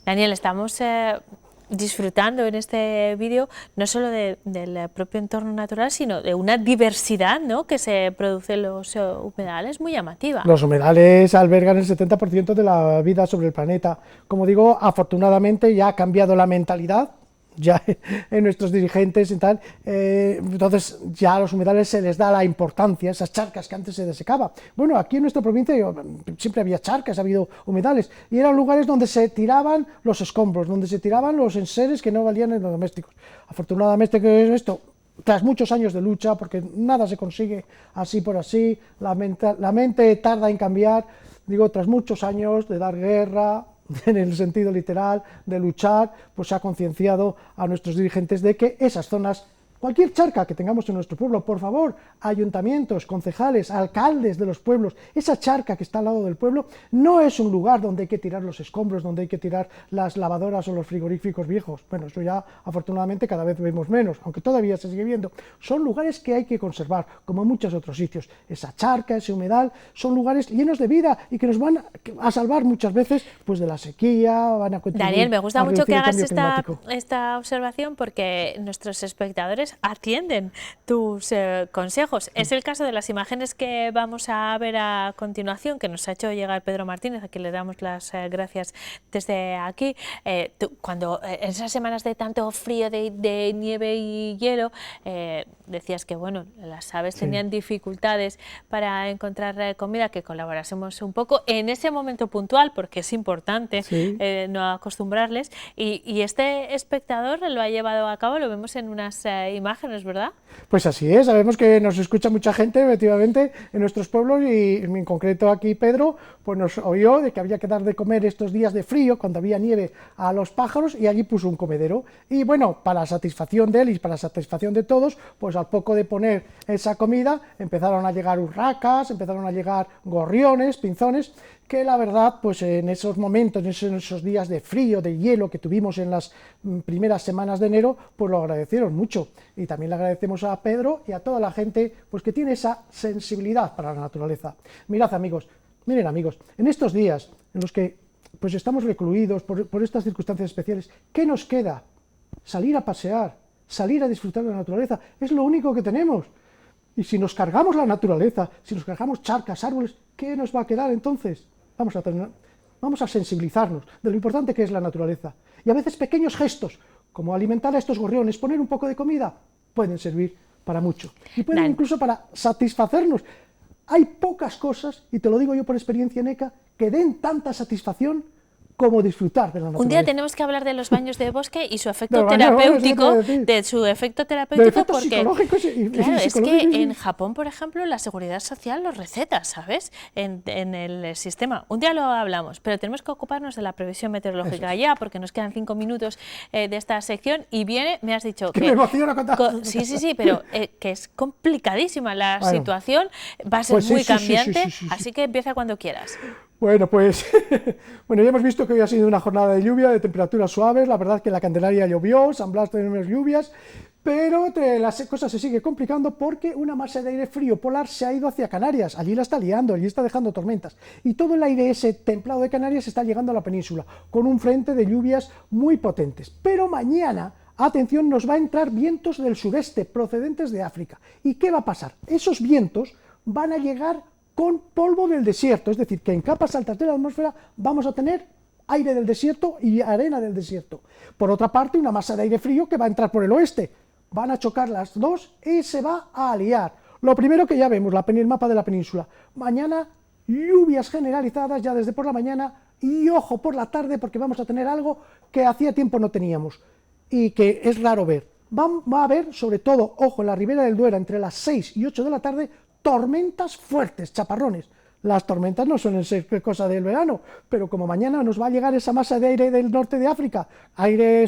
Daniel, estamos disfrutando en este vídeo no solo del propio entorno natural, sino de una diversidad, ¿no?, que se produce en los humedales muy llamativa. Los humedales albergan el 70% de la vida sobre el planeta. Como digo, afortunadamente ya ha cambiado la mentalidad, ya en nuestros dirigentes y tal, entonces ya a los humedales se les da la importancia, esas charcas que antes se desecaban. Bueno, aquí en nuestra provincia siempre había charcas, ha habido humedales, y eran lugares donde se tiraban los escombros, donde se tiraban los enseres que no valían en los domésticos. Afortunadamente que esto, tras muchos años de lucha, porque nada se consigue así por así, la mente tarda en cambiar, digo, tras muchos años de dar guerra, en el sentido literal, de luchar, pues se ha concienciado a nuestros dirigentes de que esas zonas, cualquier charca que tengamos en nuestro pueblo, por favor, ayuntamientos, concejales, alcaldes de los pueblos, esa charca que está al lado del pueblo no es un lugar donde hay que tirar los escombros, donde hay que tirar las lavadoras o los frigoríficos viejos. Bueno, eso ya afortunadamente cada vez vemos menos, aunque todavía se sigue viendo. Son lugares que hay que conservar, como en muchos otros sitios. Esa charca, ese humedal, son lugares llenos de vida y que nos van a salvar muchas veces pues de la sequía, van a contribuir. Daniel, me gusta mucho que hagas climático. esta observación, porque nuestros espectadores atienden tus consejos. Es el caso de las imágenes que vamos a ver a continuación, que nos ha hecho llegar Pedro Martínez, a quien le damos las gracias desde aquí. Cuando en esas semanas de tanto frío, de nieve y hielo, decías que bueno, las aves tenían dificultades para encontrar comida, que colaborásemos un poco en ese momento puntual, porque es importante no acostumbrarles, y este espectador lo ha llevado a cabo, lo vemos en unas imágenes, ¿verdad? Pues así es, sabemos que nos escucha mucha gente, efectivamente, en nuestros pueblos y en concreto aquí Pedro, pues nos oyó de que había que dar de comer estos días de frío, cuando había nieve, a los pájaros y allí puso un comedero. Y bueno, para satisfacción de él y para satisfacción de todos, pues al poco de poner esa comida empezaron a llegar urracas, empezaron a llegar gorriones, pinzones, que la verdad, pues en esos momentos, en esos días de frío, de hielo que tuvimos en las primeras semanas de enero, pues lo agradecieron mucho. Y también le agradecemos a Pedro y a toda la gente pues que tiene esa sensibilidad para la naturaleza. Mirad, amigos, miren, amigos, en estos días en los que pues estamos recluidos por estas circunstancias especiales, ¿qué nos queda? Salir a pasear, salir a disfrutar de la naturaleza, es lo único que tenemos. Y si nos cargamos la naturaleza, si nos cargamos charcas, árboles, ¿qué nos va a quedar entonces? Vamos a sensibilizarnos de lo importante que es la naturaleza. Y a veces pequeños gestos, como alimentar a estos gorriones, poner un poco de comida, pueden servir para mucho. Y pueden incluso para satisfacernos. Hay pocas cosas, y te lo digo yo por experiencia, Neca, que den tanta satisfacción como disfrutar de la naturaleza. Un día tenemos que hablar de los baños de bosque y su efecto terapéutico, porque claro, es que en Japón, por ejemplo, la Seguridad Social los receta, ¿sabes? En el sistema. Un día lo hablamos, pero tenemos que ocuparnos de la previsión meteorológica ya, porque nos quedan 5 minutos de esta sección y viene, me has dicho que... me emociona contar. Sí, pero que es complicadísima la situación, va a ser muy cambiante, así que empieza cuando quieras. Bueno, pues bueno, ya hemos visto que hoy ha sido una jornada de lluvia, de temperaturas suaves, la verdad que en la Candelaria llovió, San Blas tenemos lluvias, pero las cosas se siguen complicando porque una masa de aire frío polar se ha ido hacia Canarias, allí la está liando, allí está dejando tormentas, y todo el aire ese templado de Canarias está llegando a la península, con un frente de lluvias muy potentes, pero mañana, atención, nos va a entrar vientos del sureste procedentes de África, ¿y qué va a pasar? Esos vientos van a llegar con polvo del desierto, es decir, que en capas altas de la atmósfera vamos a tener aire del desierto y arena del desierto. Por otra parte, una masa de aire frío que va a entrar por el oeste. Van a chocar las dos y se va a aliar. Lo primero que ya vemos, el mapa de la península. Mañana, lluvias generalizadas ya desde por la mañana y ojo por la tarde porque vamos a tener algo que hacía tiempo no teníamos y que es raro ver. Va a haber, sobre todo, ojo, en la ribera del Duero, entre las 6 y 8 de la tarde, tormentas fuertes, chaparrones. Las tormentas no suelen ser cosa del verano, pero como mañana nos va a llegar esa masa de aire del norte de África, aire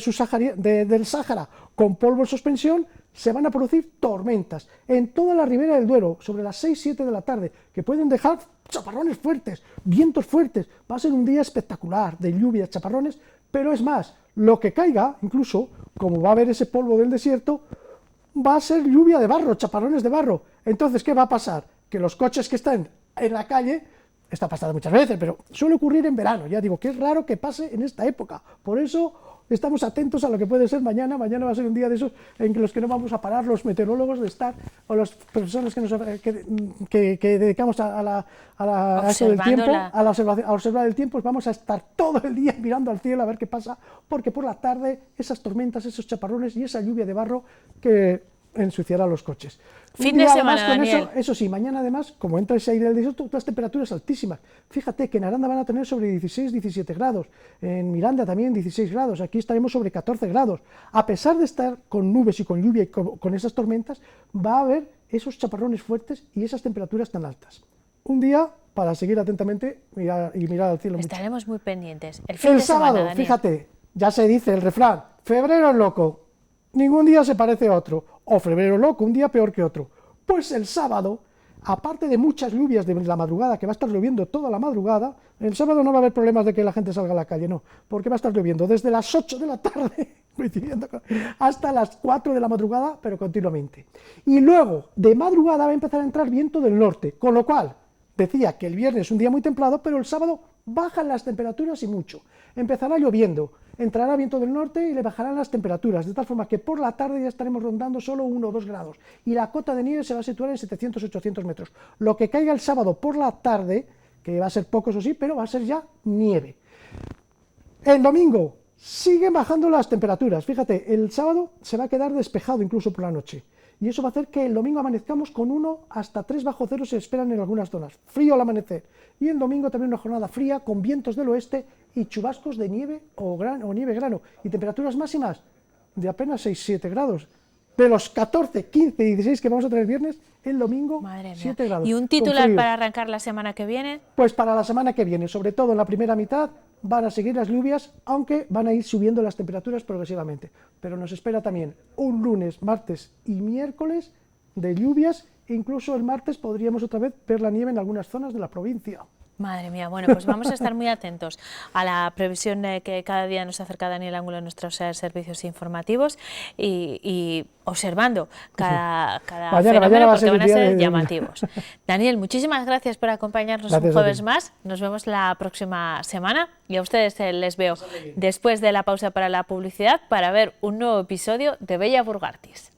del Sáhara, con polvo en suspensión, se van a producir tormentas en toda la ribera del Duero, sobre las 6-7 de la tarde, que pueden dejar chaparrones fuertes, vientos fuertes. Va a ser un día espectacular de lluvias, chaparrones, pero es más, lo que caiga, incluso, como va a haber ese polvo del desierto, va a ser lluvia de barro, chaparrones de barro. Entonces, ¿qué va a pasar? Que los coches que están en la calle, está pasando muchas veces, pero suele ocurrir en verano, ya digo, que es raro que pase en esta época. Por eso estamos atentos a lo que puede ser mañana. Mañana va a ser un día de esos en los que no vamos a parar los meteorólogos de estar, o las personas que dedicamos a observar el tiempo, vamos a estar todo el día mirando al cielo a ver qué pasa, porque por la tarde esas tormentas, esos chaparrones y esa lluvia de barro que ensuciará los coches. Fin de semana, Daniel. Eso sí, mañana además, como entra ese aire del desierto, las temperaturas altísimas. Fíjate que en Aranda van a tener sobre 16-17 grados, en Miranda también 16 grados, aquí estaremos sobre 14 grados. A pesar de estar con nubes y con lluvia y con esas tormentas, va a haber esos chaparrones fuertes y esas temperaturas tan altas. Un día para seguir atentamente mirar al cielo. Estaremos muy pendientes. El sábado, fíjate, ya se dice el refrán, febrero es loco, ningún día se parece a otro, o febrero loco, un día peor que otro. Pues el sábado, aparte de muchas lluvias de la madrugada, que va a estar lloviendo toda la madrugada, el sábado no va a haber problemas de que la gente salga a la calle, no, porque va a estar lloviendo desde las 8 de la tarde, hasta las 4 de la madrugada, pero continuamente. Y luego, de madrugada va a empezar a entrar viento del norte, con lo cual, decía que el viernes es un día muy templado, pero el sábado bajan las temperaturas y mucho. Empezará lloviendo, entrará viento del norte y le bajarán las temperaturas, de tal forma que por la tarde ya estaremos rondando solo 1 o 2 grados y la cota de nieve se va a situar en 700-800 metros. Lo que caiga el sábado por la tarde, que va a ser poco eso sí, pero va a ser ya nieve. El domingo siguen bajando las temperaturas, fíjate, el sábado se va a quedar despejado incluso por la noche. Y eso va a hacer que el domingo amanezcamos con 1 hasta 3 bajo cero, se esperan en algunas zonas. Frío al amanecer. Y el domingo también una jornada fría con vientos del oeste y chubascos de nieve o nieve grano. Y temperaturas máximas de apenas 6-7 grados. De los 14, 15 y 16 que vamos a tener viernes, el domingo 7 grados. ¿Y un titular para arrancar la semana que viene? Pues para la semana que viene, sobre todo en la primera mitad, van a seguir las lluvias, aunque van a ir subiendo las temperaturas progresivamente. Pero nos espera también un lunes, martes y miércoles de lluvias, e incluso el martes podríamos otra vez ver la nieve en algunas zonas de la provincia. Madre mía, bueno, pues vamos a estar muy atentos a la previsión que cada día nos acerca Daniel Ángulo en nuestros servicios informativos y observando cada fenómeno, porque van a ser llamativos. Daniel, muchísimas gracias por acompañarnos un jueves más. Nos vemos la próxima semana y a ustedes les veo después de la pausa para la publicidad para ver un nuevo episodio de Bella Burgartis.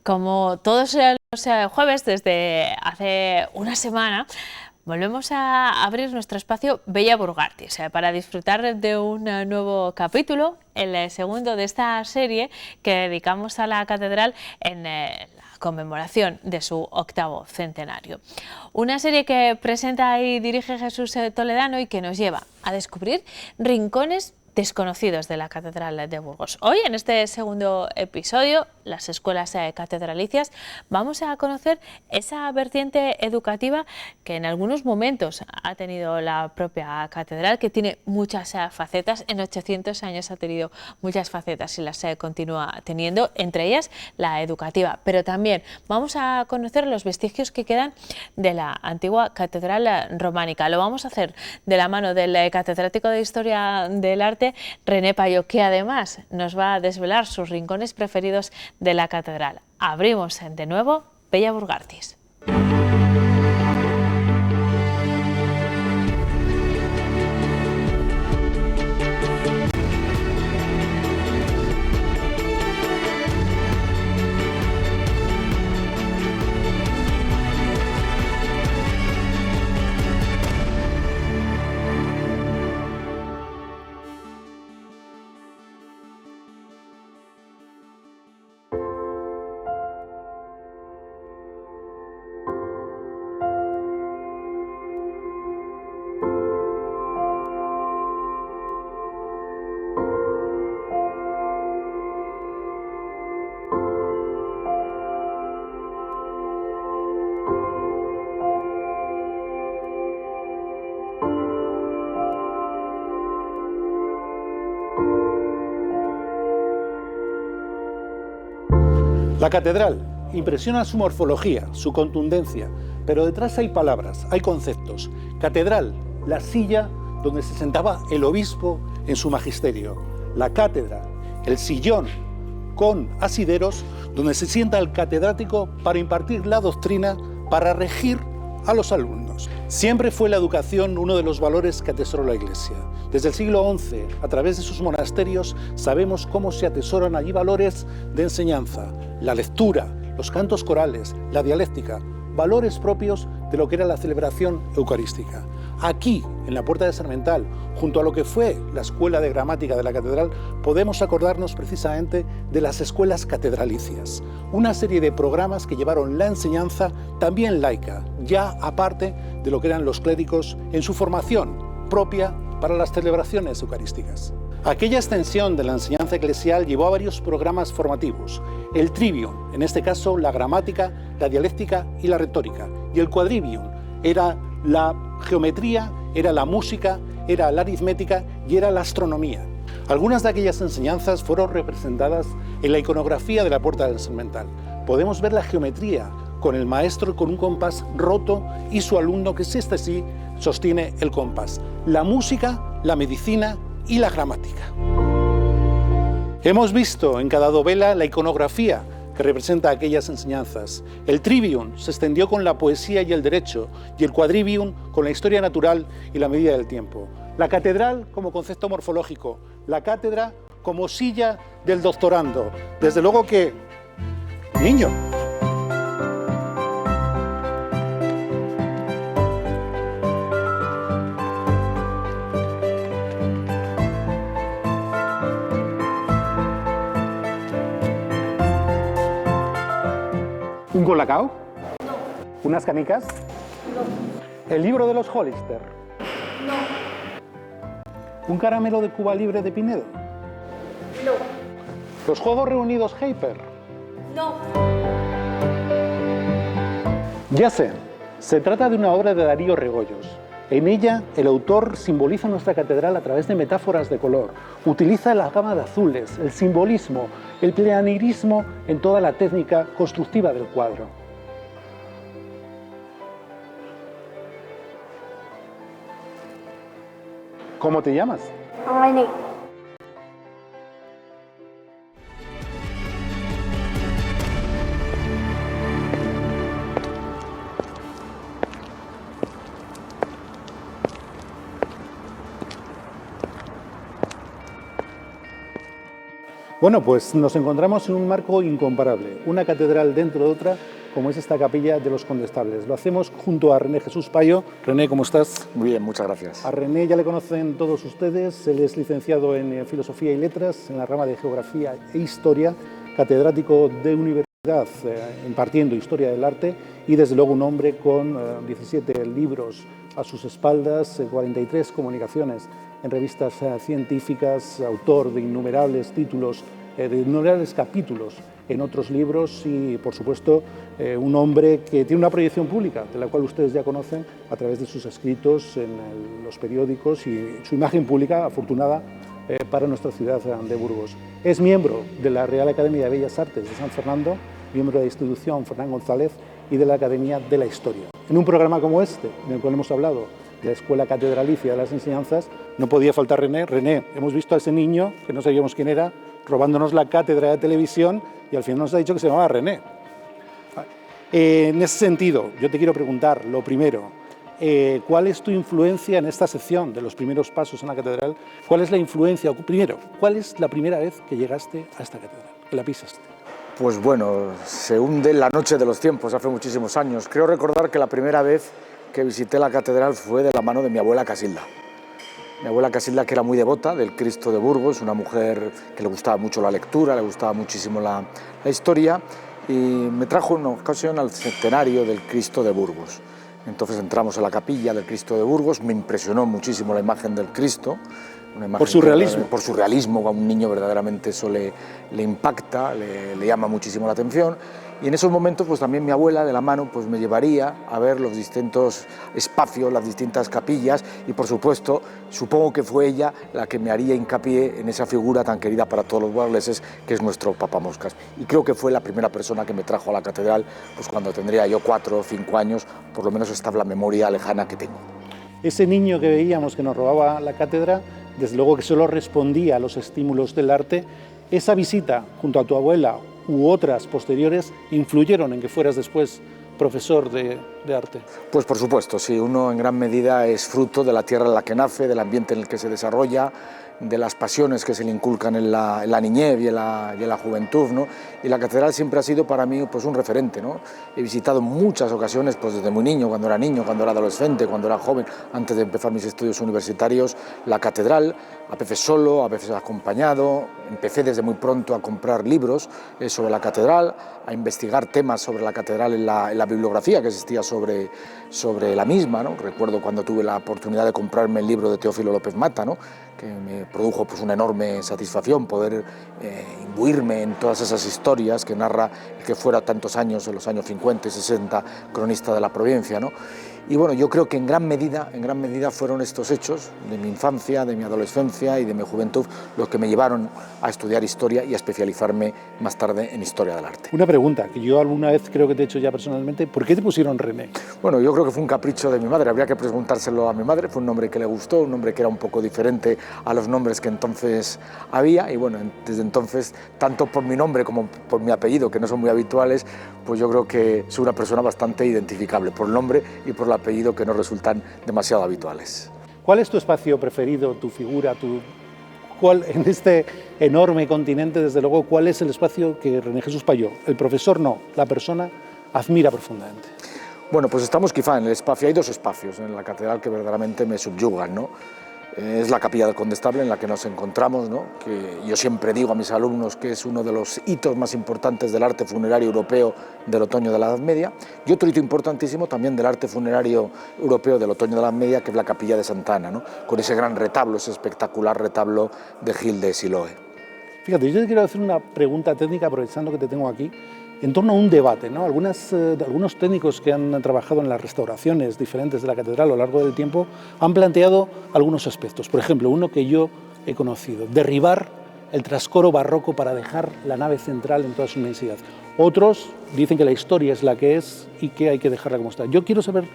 Como todos los jueves desde hace una semana, volvemos a abrir nuestro espacio Bella Burgartis para disfrutar de un nuevo capítulo, el segundo de esta serie que dedicamos a la catedral en la conmemoración de su 8º centenario. Una serie que presenta y dirige Jesús Toledano y que nos lleva a descubrir rincones desconocidos de la Catedral de Burgos. Hoy, en este segundo episodio, las escuelas catedralicias, vamos a conocer esa vertiente educativa que en algunos momentos ha tenido la propia catedral, que tiene muchas facetas. En 800 años ha tenido muchas facetas y las continúa teniendo, entre ellas la educativa. Pero también vamos a conocer los vestigios que quedan de la antigua catedral románica. Lo vamos a hacer de la mano del catedrático de Historia del Arte, René Payó, que además nos va a desvelar sus rincones preferidos de la catedral. Abrimos de nuevo Bella Burgartis. La catedral impresiona su morfología, su contundencia, pero detrás hay palabras, hay conceptos. Catedral, la silla donde se sentaba el obispo en su magisterio. La cátedra, el sillón con asideros donde se sienta el catedrático para impartir la doctrina, para regir a los alumnos. Siempre fue la educación uno de los valores que atesoró la Iglesia. Desde el siglo XI, a través de sus monasterios, sabemos cómo se atesoran allí valores de enseñanza, la lectura, los cantos corales, la dialéctica, valores propios de lo que era la celebración eucarística. Aquí, en la Puerta de Sarmental, junto a lo que fue la Escuela de Gramática de la Catedral, podemos acordarnos precisamente de las escuelas catedralicias, una serie de programas que llevaron la enseñanza también laica, ya aparte de lo que eran los clérigos en su formación propia para las celebraciones eucarísticas. Aquella extensión de la enseñanza eclesial llevó a varios programas formativos. El trivium, en este caso la gramática, la dialéctica y la retórica. Y el quadrivium era la geometría, era la música, era la aritmética y era la astronomía. Algunas de aquellas enseñanzas fueron representadas en la iconografía de la Puerta del Sarmental. Podemos ver la geometría con el maestro con un compás roto y su alumno que sí sostiene el compás. La música, la medicina y la gramática. Hemos visto en cada dovela la iconografía que representa aquellas enseñanzas. El trivium se extendió con la poesía y el derecho, y el quadrivium con la historia natural y la medida del tiempo. La catedral como concepto morfológico, la cátedra como silla del doctorando. Desde luego que, niño, colacao? No. ¿Unas canicas? No. ¿El libro de los Hollister? No. ¿Un caramelo de Cuba Libre de Pinedo? No. ¿Los Juegos Reunidos Hyper? No. Ya sé, se trata de una obra de Darío Regoyos. En ella, el autor simboliza nuestra catedral a través de metáforas de color. Utiliza la gama de azules, el simbolismo, el pleanirismo en toda la técnica constructiva del cuadro. ¿Cómo te llamas? René. Bueno, pues nos encontramos en un marco incomparable, una catedral dentro de otra, como es esta capilla de los Condestables. Lo hacemos junto a René Jesús Payo. René, ¿cómo estás? Muy bien, muchas gracias. A René ya le conocen todos ustedes, él es licenciado en Filosofía y Letras, en la rama de Geografía e Historia, catedrático de universidad impartiendo Historia del Arte y desde luego un hombre con 17 libros a sus espaldas, 43 comunicaciones en revistas científicas, autor de innumerables títulos, de innumerables capítulos en otros libros y, por supuesto, un hombre que tiene una proyección pública, de la cual ustedes ya conocen a través de sus escritos en los periódicos y su imagen pública afortunada para nuestra ciudad de Burgos. Es miembro de la Real Academia de Bellas Artes de San Fernando, miembro de la institución Fernán González y de la Academia de la Historia. En un programa como este, en el cual hemos hablado de la Escuela Catedralicia de las Enseñanzas, no podía faltar René. René, hemos visto a ese niño, que no sabíamos quién era, robándonos la cátedra de televisión y al final nos ha dicho que se llamaba René. En ese sentido, yo te quiero preguntar, lo primero, ¿cuál es tu influencia en esta sección de los primeros pasos en la catedral? ¿Cuál es la influencia? Primero, ¿cuál es la primera vez que llegaste a esta catedral, que la pisaste? Pues bueno, se hunde en la noche de los tiempos, hace muchísimos años. Creo recordar que la primera vez que visité la catedral fue de la mano de mi abuela Casilda. Mi abuela Casilda, que era muy devota del Cristo de Burgos, una mujer que le gustaba mucho la lectura, le gustaba muchísimo la historia, y me trajo en una ocasión al centenario del Cristo de Burgos. Entonces entramos a la capilla del Cristo de Burgos, me impresionó muchísimo la imagen del Cristo. Una imagen por su realismo. Por su realismo, a un niño verdaderamente eso le impacta, le llama muchísimo la atención. Y en esos momentos pues también mi abuela de la mano pues me llevaría a ver los distintos espacios, las distintas capillas y por supuesto supongo que fue ella la que me haría hincapié en esa figura tan querida para todos los burgaleses que es nuestro Papamoscas. Y creo que fue la primera persona que me trajo a la catedral pues cuando tendría yo 4 o 5 años, por lo menos esta es la memoria lejana que tengo. Ese niño que veíamos que nos robaba la cátedra, desde luego que solo respondía a los estímulos del arte, esa visita junto a tu abuela u otras posteriores influyeron en que fueras después profesor de arte. Pues por supuesto, sí, uno en gran medida es fruto de la tierra en la que nace, del ambiente en el que se desarrolla, de las pasiones que se le inculcan en la niñez y en la juventud, ¿no? Y la catedral siempre ha sido para mí pues, un referente, ¿no? He visitado en muchas ocasiones, pues desde muy niño, cuando era adolescente, cuando era joven, antes de empezar mis estudios universitarios, la catedral, a veces solo, a veces acompañado. Empecé desde muy pronto a comprar libros sobre la catedral, a investigar temas sobre la catedral en la bibliografía que existía sobre la misma, ¿no? Recuerdo cuando tuve la oportunidad de comprarme el libro de Teófilo López Mata, ¿no? Que me produjo pues, una enorme satisfacción poder imbuirme en todas esas historias que narra el que fuera tantos años, en los años 50 y 60, cronista de la provincia, ¿no? Y bueno, yo creo que en gran medida fueron estos hechos de mi infancia, de mi adolescencia y de mi juventud los que me llevaron a estudiar historia y a especializarme más tarde en historia del arte. Una pregunta que yo alguna vez creo que te he hecho ya personalmente, ¿por qué te pusieron René? Bueno, yo creo que fue un capricho de mi madre, habría que preguntárselo a mi madre, fue un nombre que le gustó, un nombre que era un poco diferente a los nombres que entonces había y bueno, desde entonces, tanto por mi nombre como por mi apellido, que no son muy habituales, pues yo creo que soy una persona bastante identificable por el nombre y por el apellido que no resultan demasiado habituales. ¿Cuál es tu espacio preferido, tu figura, cuál en este enorme continente, desde luego, cuál es el espacio que René Jesús Payo, el profesor no, la persona, admira profundamente? Bueno, pues estamos quizá en el espacio, hay dos espacios en la catedral que verdaderamente me subyugan, ¿no? Es la capilla del Condestable en la que nos encontramos, ¿no? Que yo siempre digo a mis alumnos que es uno de los hitos más importantes del arte funerario europeo del otoño de la Edad Media, y otro hito importantísimo también del arte funerario europeo del otoño de la Edad Media, que es la capilla de Santa Ana, ¿no? Con ese gran retablo, ese espectacular retablo de Gil de Siloé. Fíjate, yo te quiero hacer una pregunta técnica, aprovechando que te tengo aquí, en torno a un debate, ¿no? Algunos técnicos que han trabajado en las restauraciones diferentes de la catedral a lo largo del tiempo han planteado algunos aspectos. Por ejemplo, uno que yo he conocido, derribar el trascoro barroco para dejar la nave central en toda su inmensidad. Otros dicen que la historia es la que es y que hay que dejarla como está. Yo quiero saber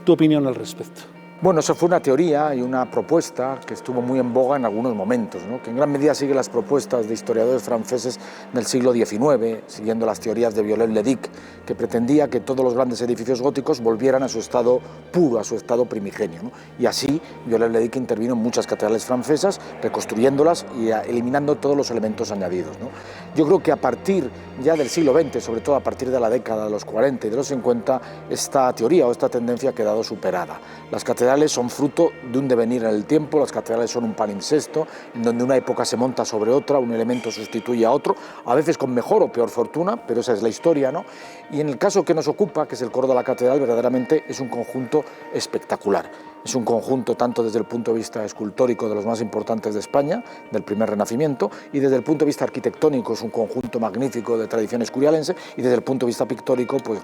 tu opinión al respecto. Bueno, eso fue una teoría y una propuesta que estuvo muy en boga en algunos momentos, ¿no? Que en gran medida sigue las propuestas de historiadores franceses del siglo XIX, siguiendo las teorías de Viollet-le-Duc, que pretendía que todos los grandes edificios góticos volvieran a su estado puro, a su estado primigenio, ¿no? Y así Viollet-le-Duc intervino en muchas catedrales francesas, reconstruyéndolas y eliminando todos los elementos añadidos, ¿no? Yo creo que a partir ya del siglo XX, sobre todo a partir de la década de los 40 y de los 50, esta teoría o esta tendencia ha quedado superada. Las catedrales son fruto de un devenir en el tiempo, las catedrales son un palimpsesto, en donde una época se monta sobre otra, un elemento sustituye a otro, a veces con mejor o peor fortuna, pero esa es la historia, ¿no? Y en el caso que nos ocupa, que es el coro de la catedral, verdaderamente es un conjunto espectacular. Es un conjunto tanto desde el punto de vista escultórico de los más importantes de España, del primer Renacimiento, y desde el punto de vista arquitectónico es un conjunto magnífico de tradición escurialense, y desde el punto de vista pictórico pues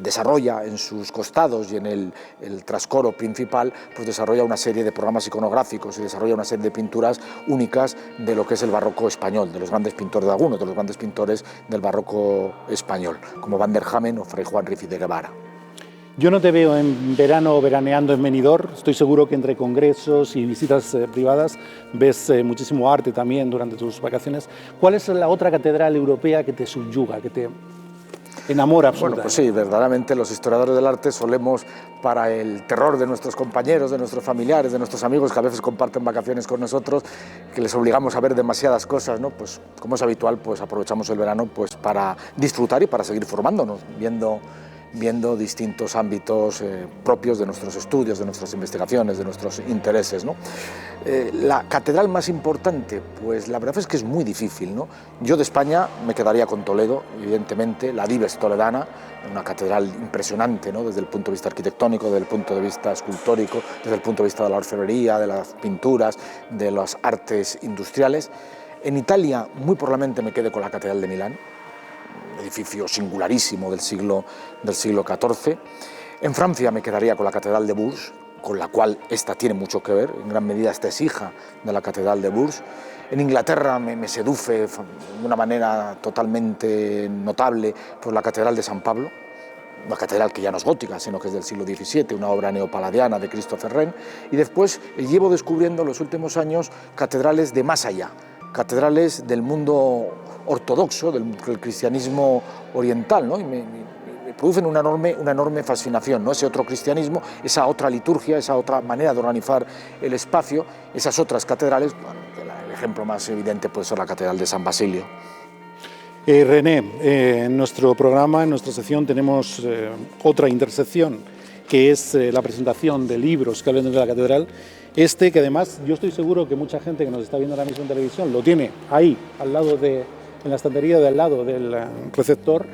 desarrolla en sus costados y en el trascoro principal pues desarrolla una serie de programas iconográficos y desarrolla una serie de pinturas únicas de lo que es el barroco español, de los grandes pintores de algunos de los grandes pintores del barroco español, como Van der Hamen o Fray Juan Riffi de Guevara. Yo no te veo en verano veraneando en Benidorm, estoy seguro que entre congresos y visitas privadas ves muchísimo arte también durante tus vacaciones. ¿Cuál es la otra catedral europea que te subyuga, que te enamora absolutamente? Bueno, pues sí, verdaderamente los historiadores del arte solemos, para el terror de nuestros compañeros, de nuestros familiares, de nuestros amigos que a veces comparten vacaciones con nosotros, que les obligamos a ver demasiadas cosas, ¿no? Pues como es habitual, pues aprovechamos el verano pues para disfrutar y para seguir formándonos, viendo distintos ámbitos propios de nuestros estudios, de nuestras investigaciones, de nuestros intereses, ¿no? La catedral más importante, pues la verdad es que es muy difícil, ¿no? Yo de España me quedaría con Toledo, evidentemente, la Dives toledana, una catedral impresionante, ¿no? Desde el punto de vista arquitectónico, desde el punto de vista escultórico, desde el punto de vista de la orfebrería, de las pinturas, de las artes industriales. En Italia, muy probablemente me quede con la Catedral de Milán, edificio singularísimo del siglo XIV. En Francia me quedaría con la Catedral de Bourges, con la cual esta tiene mucho que ver, en gran medida esta es hija de la Catedral de Bourges. En Inglaterra me seduce de una manera totalmente notable por la Catedral de San Pablo, una catedral que ya no es gótica, sino que es del siglo XVII, una obra neopaladiana de Christopher Wren, y después llevo descubriendo en los últimos años catedrales de más allá, catedrales del mundo ortodoxo, del cristianismo oriental, ¿no? Y me producen una enorme fascinación, ¿no? Ese otro cristianismo, esa otra liturgia, esa otra manera de organizar el espacio, esas otras catedrales. Bueno, el ejemplo más evidente puede ser la Catedral de San Basilio. René, en nuestro programa, en nuestra sección, tenemos otra intersección, que es la presentación de libros que hablan de la catedral. Que además yo estoy seguro que mucha gente que nos está viendo ahora mismo en televisión lo tiene ahí, al lado en la estantería de al lado del receptor.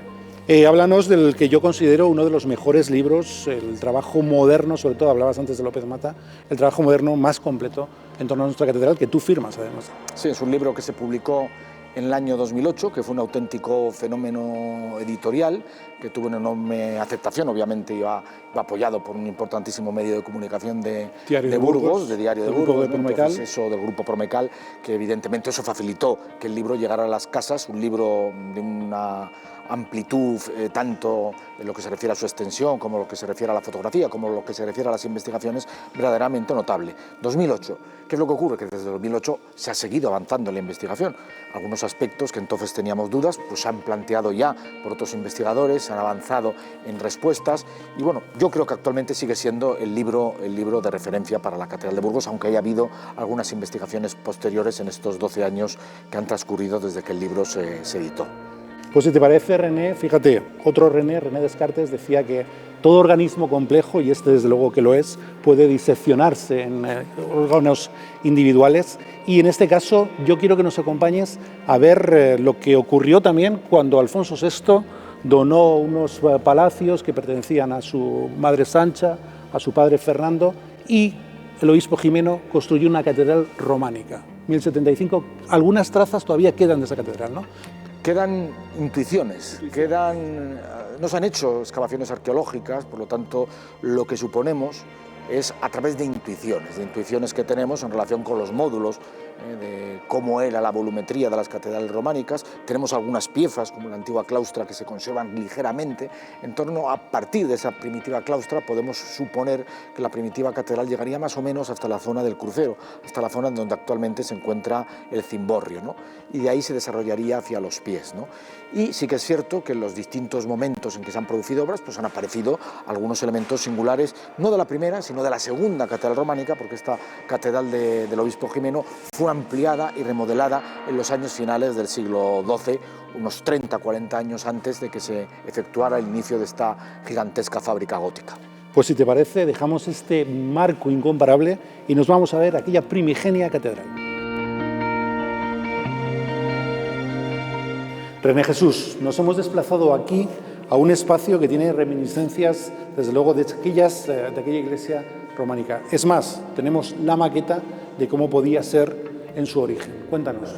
Háblanos del que yo considero uno de los mejores libros, el trabajo moderno, sobre todo hablabas antes de López Mata, el trabajo moderno más completo en torno a nuestra catedral, que tú firmas además. Sí, es un libro que se publicó en el año 2008, que fue un auténtico fenómeno editorial, que tuvo una enorme aceptación, obviamente iba apoyado por un importantísimo medio de comunicación de Burgos, de Diario de Burgos, del Grupo Promecal, que evidentemente eso facilitó que el libro llegara a las casas, un libro de una amplitud tanto en lo que se refiere a su extensión, como lo que se refiere a la fotografía, como lo que se refiere a las investigaciones, verdaderamente notable. 2008, ¿qué es lo que ocurre? Que desde 2008 se ha seguido avanzando en la investigación. Algunos aspectos que entonces teníamos dudas, pues se han planteado ya por otros investigadores, se han avanzado en respuestas, y bueno, yo creo que actualmente sigue siendo el libro de referencia para la Catedral de Burgos, aunque haya habido algunas investigaciones posteriores en estos 12 años que han transcurrido desde que el libro se editó. Pues si te parece, René, fíjate, otro René Descartes, decía que todo organismo complejo, y este desde luego que lo es, puede diseccionarse en órganos individuales, y en este caso yo quiero que nos acompañes a ver lo que ocurrió también cuando Alfonso VI donó unos palacios que pertenecían a su madre Sancha, a su padre Fernando, y el obispo Jimeno construyó una catedral románica. 1075, algunas trazas todavía quedan de esa catedral, ¿no? Quedan intuiciones, no se han hecho excavaciones arqueológicas, por lo tanto lo que suponemos es a través de intuiciones que tenemos en relación con los módulos, de cómo era la volumetría de las catedrales románicas. Tenemos algunas piezas, como la antigua claustra, que se conservan ligeramente. En torno a partir de esa primitiva claustra podemos suponer que la primitiva catedral llegaría más o menos hasta la zona del crucero, hasta la zona donde actualmente se encuentra el cimborrio, ¿no? Y de ahí se desarrollaría hacia los pies, ¿no? Y sí que es cierto que en los distintos momentos en que se han producido obras, pues han aparecido algunos elementos singulares, no de la primera, sino de la segunda catedral románica, porque esta catedral del obispo Jimeno fue ampliada y remodelada en los años finales del siglo XII, unos 30-40 años antes de que se efectuara el inicio de esta gigantesca fábrica gótica. Pues si te parece, dejamos este marco incomparable y nos vamos a ver aquella primigenia catedral. René Jesús, nos hemos desplazado aquí a un espacio que tiene reminiscencias, desde luego, de aquella iglesia románica. Es más, tenemos la maqueta de cómo podía ser en su origen. Cuéntanos.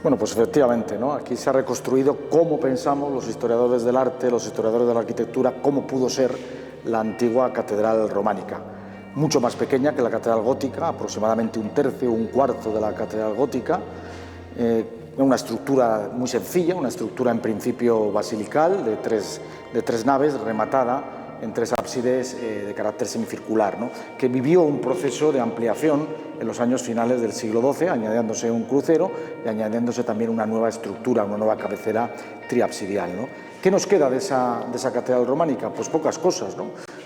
Bueno, pues efectivamente, ¿no? Aquí se ha reconstruido cómo pensamos los historiadores del arte, los historiadores de la arquitectura, cómo pudo ser la antigua catedral románica. Mucho más pequeña que la catedral gótica, aproximadamente un tercio, un cuarto de la catedral gótica. Una estructura muy sencilla, una estructura en principio basilical de tres naves, rematada en tres ábsides de carácter semicircular, ¿no? Que vivió un proceso de ampliación en los años finales del siglo XII, añadiéndose un crucero y añadiéndose también una nueva estructura, una nueva cabecera triabsidial, ¿no? ¿Qué nos queda de esa catedral románica? Pues pocas cosas, ¿no?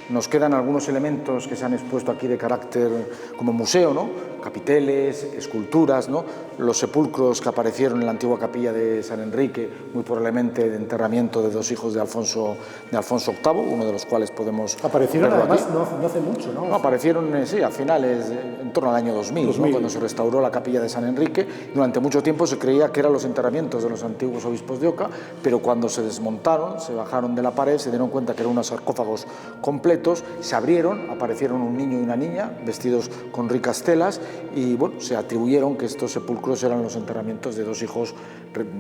Nos quedan algunos elementos que se han expuesto aquí de carácter como museo, ¿no? Capiteles, esculturas, ¿no? Los sepulcros que aparecieron en la antigua capilla de San Enrique, muy probablemente de enterramiento de dos hijos de Alfonso VIII, uno de los cuales podemos aparecieron además no hace mucho, ¿no? No, aparecieron, sí, a finales, en torno al año 2000, ¿no? Cuando se restauró la capilla de San Enrique. Durante mucho tiempo se creía que eran los enterramientos de los antiguos obispos de Oca, pero cuando se desmontaron, se bajaron de la pared, se dieron cuenta que eran unos sarcófagos completos, se abrieron, aparecieron un niño y una niña vestidos con ricas telas y bueno, se atribuyeron que estos sepulcros eran los enterramientos de dos hijos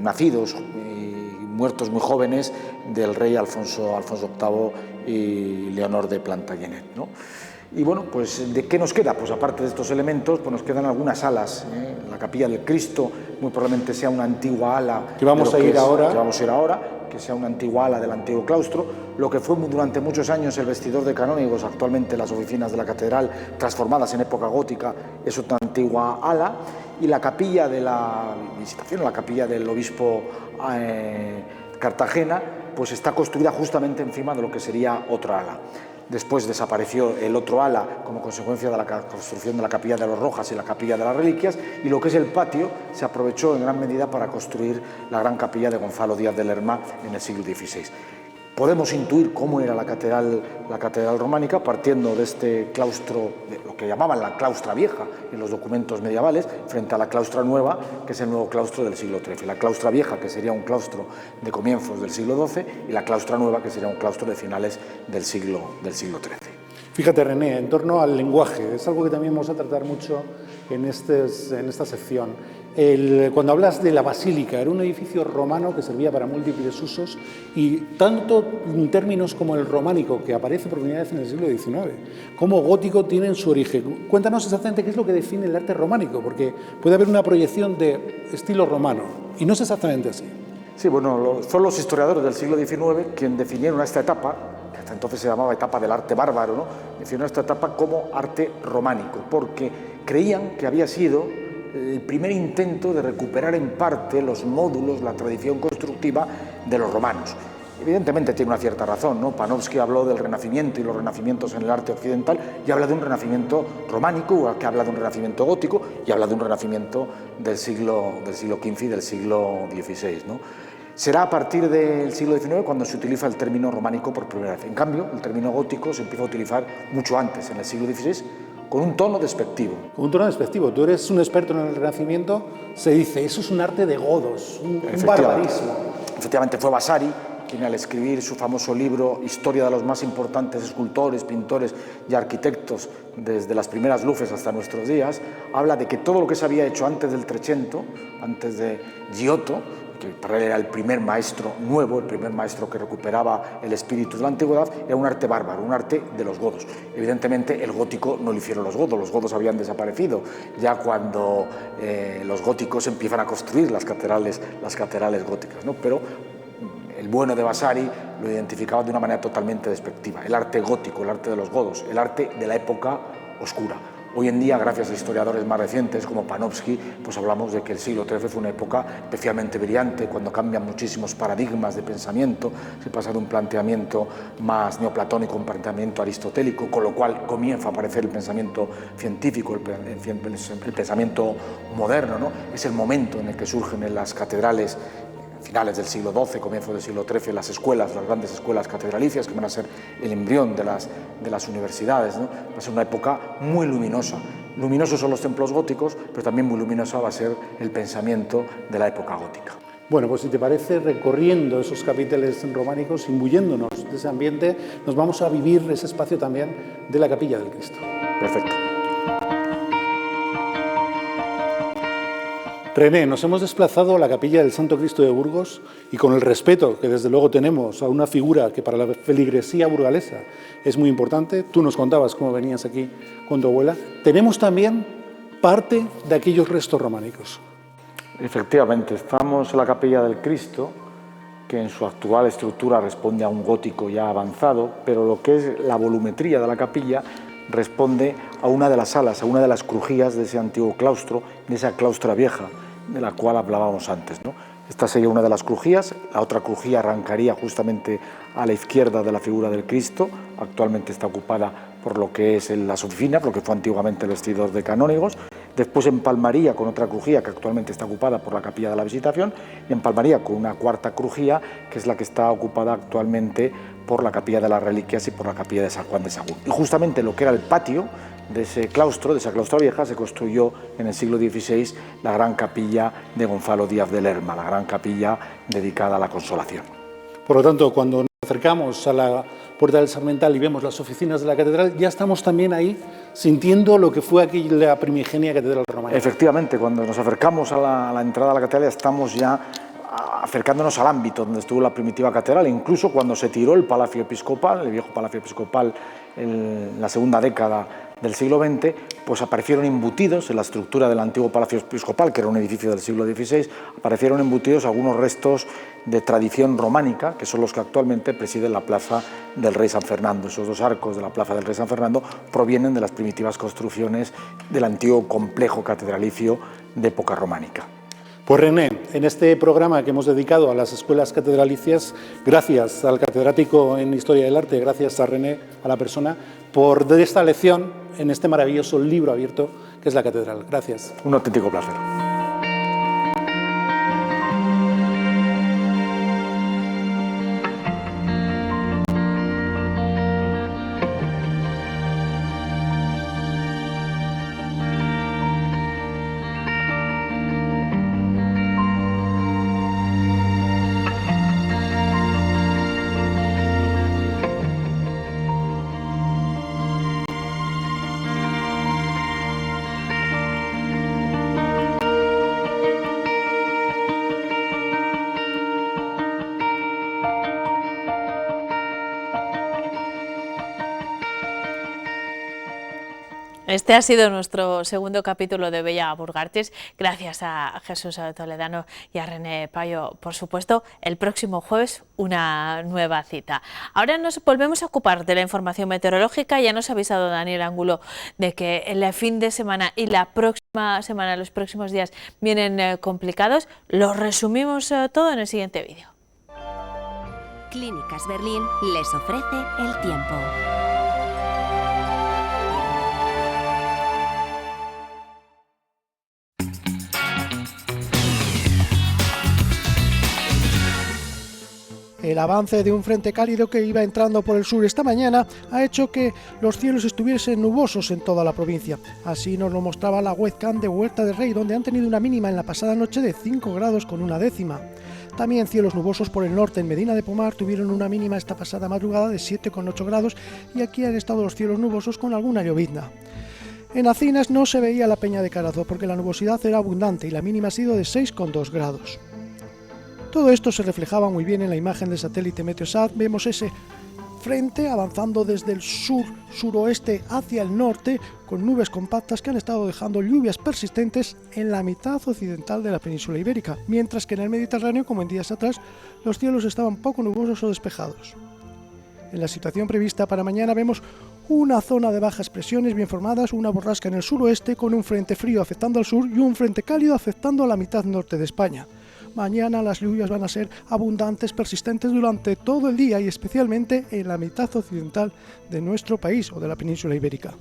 nacidos y muertos muy jóvenes del rey Alfonso VIII y Leonor de Plantagenet, ¿no? Y bueno, pues ¿de qué nos queda? Pues aparte de estos elementos, pues nos quedan algunas alas. La capilla del Cristo muy probablemente sea una antigua ala que vamos a ir ahora, que sea una antigua ala del antiguo claustro. Lo que fue durante muchos años el vestidor de canónigos, actualmente las oficinas de la catedral, transformadas en época gótica, es una antigua ala. Y la capilla de la Visitación, la capilla del obispo Cartagena, pues está construida justamente encima de lo que sería otra ala. Después desapareció el otro ala como consecuencia de la construcción de la capilla de los Rojas y la capilla de las Reliquias, y lo que es el patio se aprovechó en gran medida para construir la gran capilla de Gonzalo Díaz de Lerma en el siglo XVI. Podemos intuir cómo era la catedral románica partiendo de este claustro, de lo que llamaban la claustra vieja en los documentos medievales, frente a la claustra nueva, que es el nuevo claustro del siglo XIII. La claustra vieja, que sería un claustro de comienzos del siglo XII, y la claustra nueva, que sería un claustro de finales del siglo XIII. Fíjate, René, en torno al lenguaje, es algo que también vamos a tratar mucho en esta sección. Cuando hablas de la basílica, era un edificio romano que servía para múltiples usos, y tanto en términos como el románico, que aparece por primera vez en el siglo XIX, como gótico, tienen su origen. Cuéntanos exactamente qué es lo que define el arte románico, porque puede haber una proyección de estilo romano, y no es exactamente así. Sí, bueno, son los historiadores del siglo XIX quienes definieron esta etapa, que hasta entonces se llamaba etapa del arte bárbaro, ¿no? Definieron esta etapa como arte románico, porque creían que había sido el primer intento de recuperar en parte los módulos, la tradición constructiva de los romanos. Evidentemente tiene una cierta razón, ¿no? Panofsky habló del Renacimiento y los renacimientos en el arte occidental, y habla de un Renacimiento románico, que habla de un Renacimiento gótico, y habla de un Renacimiento del siglo XV y del siglo XVI, ¿no? Será a partir del siglo XIX cuando se utiliza el término románico por primera vez. En cambio, el término gótico se empieza a utilizar mucho antes, en el siglo XVI, con un tono despectivo. Con un tono despectivo. Tú eres un experto en el Renacimiento, se dice, eso es un arte de godos, un barbarismo. Efectivamente, fue Vasari quien, al escribir su famoso libro Historia de los más importantes escultores, pintores y arquitectos desde las primeras luces hasta nuestros días, habla de que todo lo que se había hecho antes del Trecento, antes de Giotto, que para él era el primer maestro nuevo, el primer maestro que recuperaba el espíritu de la antigüedad, era un arte bárbaro, un arte de los godos. Evidentemente el gótico no lo hicieron los godos habían desaparecido ya cuando los góticos empiezan a construir las catedrales góticas, ¿no? Pero el bueno de Vasari lo identificaba de una manera totalmente despectiva, el arte gótico, el arte de los godos, el arte de la época oscura. Hoy en día, gracias a historiadores más recientes como Panofsky, pues hablamos de que el siglo XIII fue una época especialmente brillante, cuando cambian muchísimos paradigmas de pensamiento, se pasa de un planteamiento más neoplatónico a un planteamiento aristotélico, con lo cual comienza a aparecer el pensamiento científico, el pensamiento moderno, ¿no? Es el momento en el que surgen en las catedrales, finales del siglo XII, comienzo del siglo XIII, las escuelas, las grandes escuelas catedralicias, que van a ser el embrión de las universidades, ¿no? Va a ser una época muy luminosa. Luminosos son los templos góticos, pero también muy luminosa va a ser el pensamiento de la época gótica. Bueno, pues si te parece, recorriendo esos capiteles románicos, imbuyéndonos de ese ambiente, nos vamos a vivir ese espacio también de la Capilla del Cristo. Perfecto. René, nos hemos desplazado a la Capilla del Santo Cristo de Burgos y con el respeto que desde luego tenemos a una figura que para la feligresía burgalesa es muy importante, tú nos contabas cómo venías aquí con tu abuela, tenemos también parte de aquellos restos románicos. Efectivamente, estamos en la Capilla del Cristo, que en su actual estructura responde a un gótico ya avanzado, pero lo que es la volumetría de la capilla responde a una de las salas, a una de las crujías de ese antiguo claustro, de esa claustra vieja, de la cual hablábamos antes, ¿no? Esta sería una de las crujías, la otra crujía arrancaría justamente a la izquierda de la figura del Cristo, actualmente está ocupada por lo que es las oficinas, lo que fue antiguamente el vestidor de canónigos, después empalmaría con otra crujía que actualmente está ocupada por la Capilla de la Visitación, y empalmaría con una cuarta crujía, que es la que está ocupada actualmente por la Capilla de las Reliquias y por la Capilla de San Juan de Sagún. Y justamente lo que era el patio de ese claustro, de esa claustra vieja, se construyó en el siglo XVI la gran capilla de Gonzalo Díaz de Lerma, la gran capilla dedicada a la Consolación. Por lo tanto, cuando nos acercamos a la Puerta del Sarmental y vemos las oficinas de la catedral, ya estamos también ahí sintiendo lo que fue aquí la primigenia catedral romana. Efectivamente, cuando nos acercamos a la entrada de la catedral estamos ya acercándonos al ámbito donde estuvo la primitiva catedral, incluso cuando se tiró el Palacio Episcopal, el viejo Palacio Episcopal en la segunda década del siglo XX, pues aparecieron embutidos en la estructura del antiguo Palacio Episcopal, que era un edificio del siglo XVI, aparecieron embutidos algunos restos de tradición románica, que son los que actualmente presiden la Plaza del Rey San Fernando. Esos dos arcos de la Plaza del Rey San Fernando provienen de las primitivas construcciones del antiguo complejo catedralicio de época románica. Pues René, en este programa que hemos dedicado a las escuelas catedralicias, gracias al catedrático en Historia del Arte, gracias a René, a la persona, por dar esta lección en este maravilloso libro abierto que es la catedral. Gracias. Un auténtico placer. Este ha sido nuestro segundo capítulo de Bella Burgartis. Gracias a Jesús Toledano y a René Payo. Por supuesto, el próximo jueves una nueva cita. Ahora nos volvemos a ocupar de la información meteorológica. Ya nos ha avisado Daniel Ángulo de que el fin de semana y la próxima semana, los próximos días, vienen complicados. Lo resumimos todo en el siguiente vídeo. Clínicas Berlín les ofrece el tiempo. El avance de un frente cálido que iba entrando por el sur esta mañana ha hecho que los cielos estuviesen nubosos en toda la provincia. Así nos lo mostraba la webcam de Huerta de Rey, donde han tenido una mínima en la pasada noche de 5 grados con una décima. También cielos nubosos por el norte. En Medina de Pomar tuvieron una mínima esta pasada madrugada de 7,8 grados y aquí han estado los cielos nubosos con alguna llovizna. En Acinas no se veía la Peña de Carazo porque la nubosidad era abundante y la mínima ha sido de 6,2 grados. Todo esto se reflejaba muy bien en la imagen de satélite Meteosat. Vemos ese frente avanzando desde el suroeste hacia el norte con nubes compactas que han estado dejando lluvias persistentes en la mitad occidental de la península ibérica, mientras que en el Mediterráneo, como en días atrás, los cielos estaban poco nubosos o despejados. En la situación prevista para mañana vemos una zona de bajas presiones bien formadas, una borrasca en el suroeste con un frente frío afectando al sur y un frente cálido afectando a la mitad norte de España. Mañana las lluvias van a ser abundantes, persistentes durante todo el día y especialmente en la mitad occidental de nuestro país o de la península ibérica.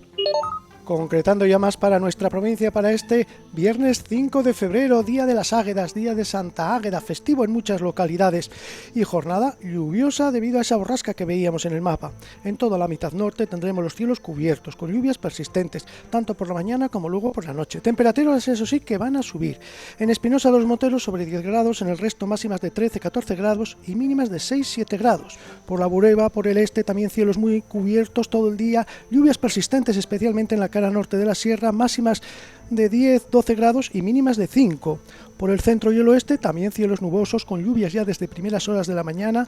Concretando ya más para nuestra provincia, para este viernes 5 de febrero, Día de las Águedas, Día de Santa Águeda, festivo en muchas localidades y jornada lluviosa debido a esa borrasca que veíamos en el mapa. En toda la mitad norte tendremos los cielos cubiertos, con lluvias persistentes, tanto por la mañana como luego por la noche. Temperaturas, eso sí, que van a subir. En Espinosa de los Monteros sobre 10 grados, en el resto máximas de 13-14 grados y mínimas de 6-7 grados. Por la Bureba, por el este, también cielos muy cubiertos todo el día, lluvias persistentes especialmente en la cara norte de la sierra, máximas de 10-12 grados y mínimas de 5. Por el centro y el oeste también cielos nubosos con lluvias ya desde primeras horas de la mañana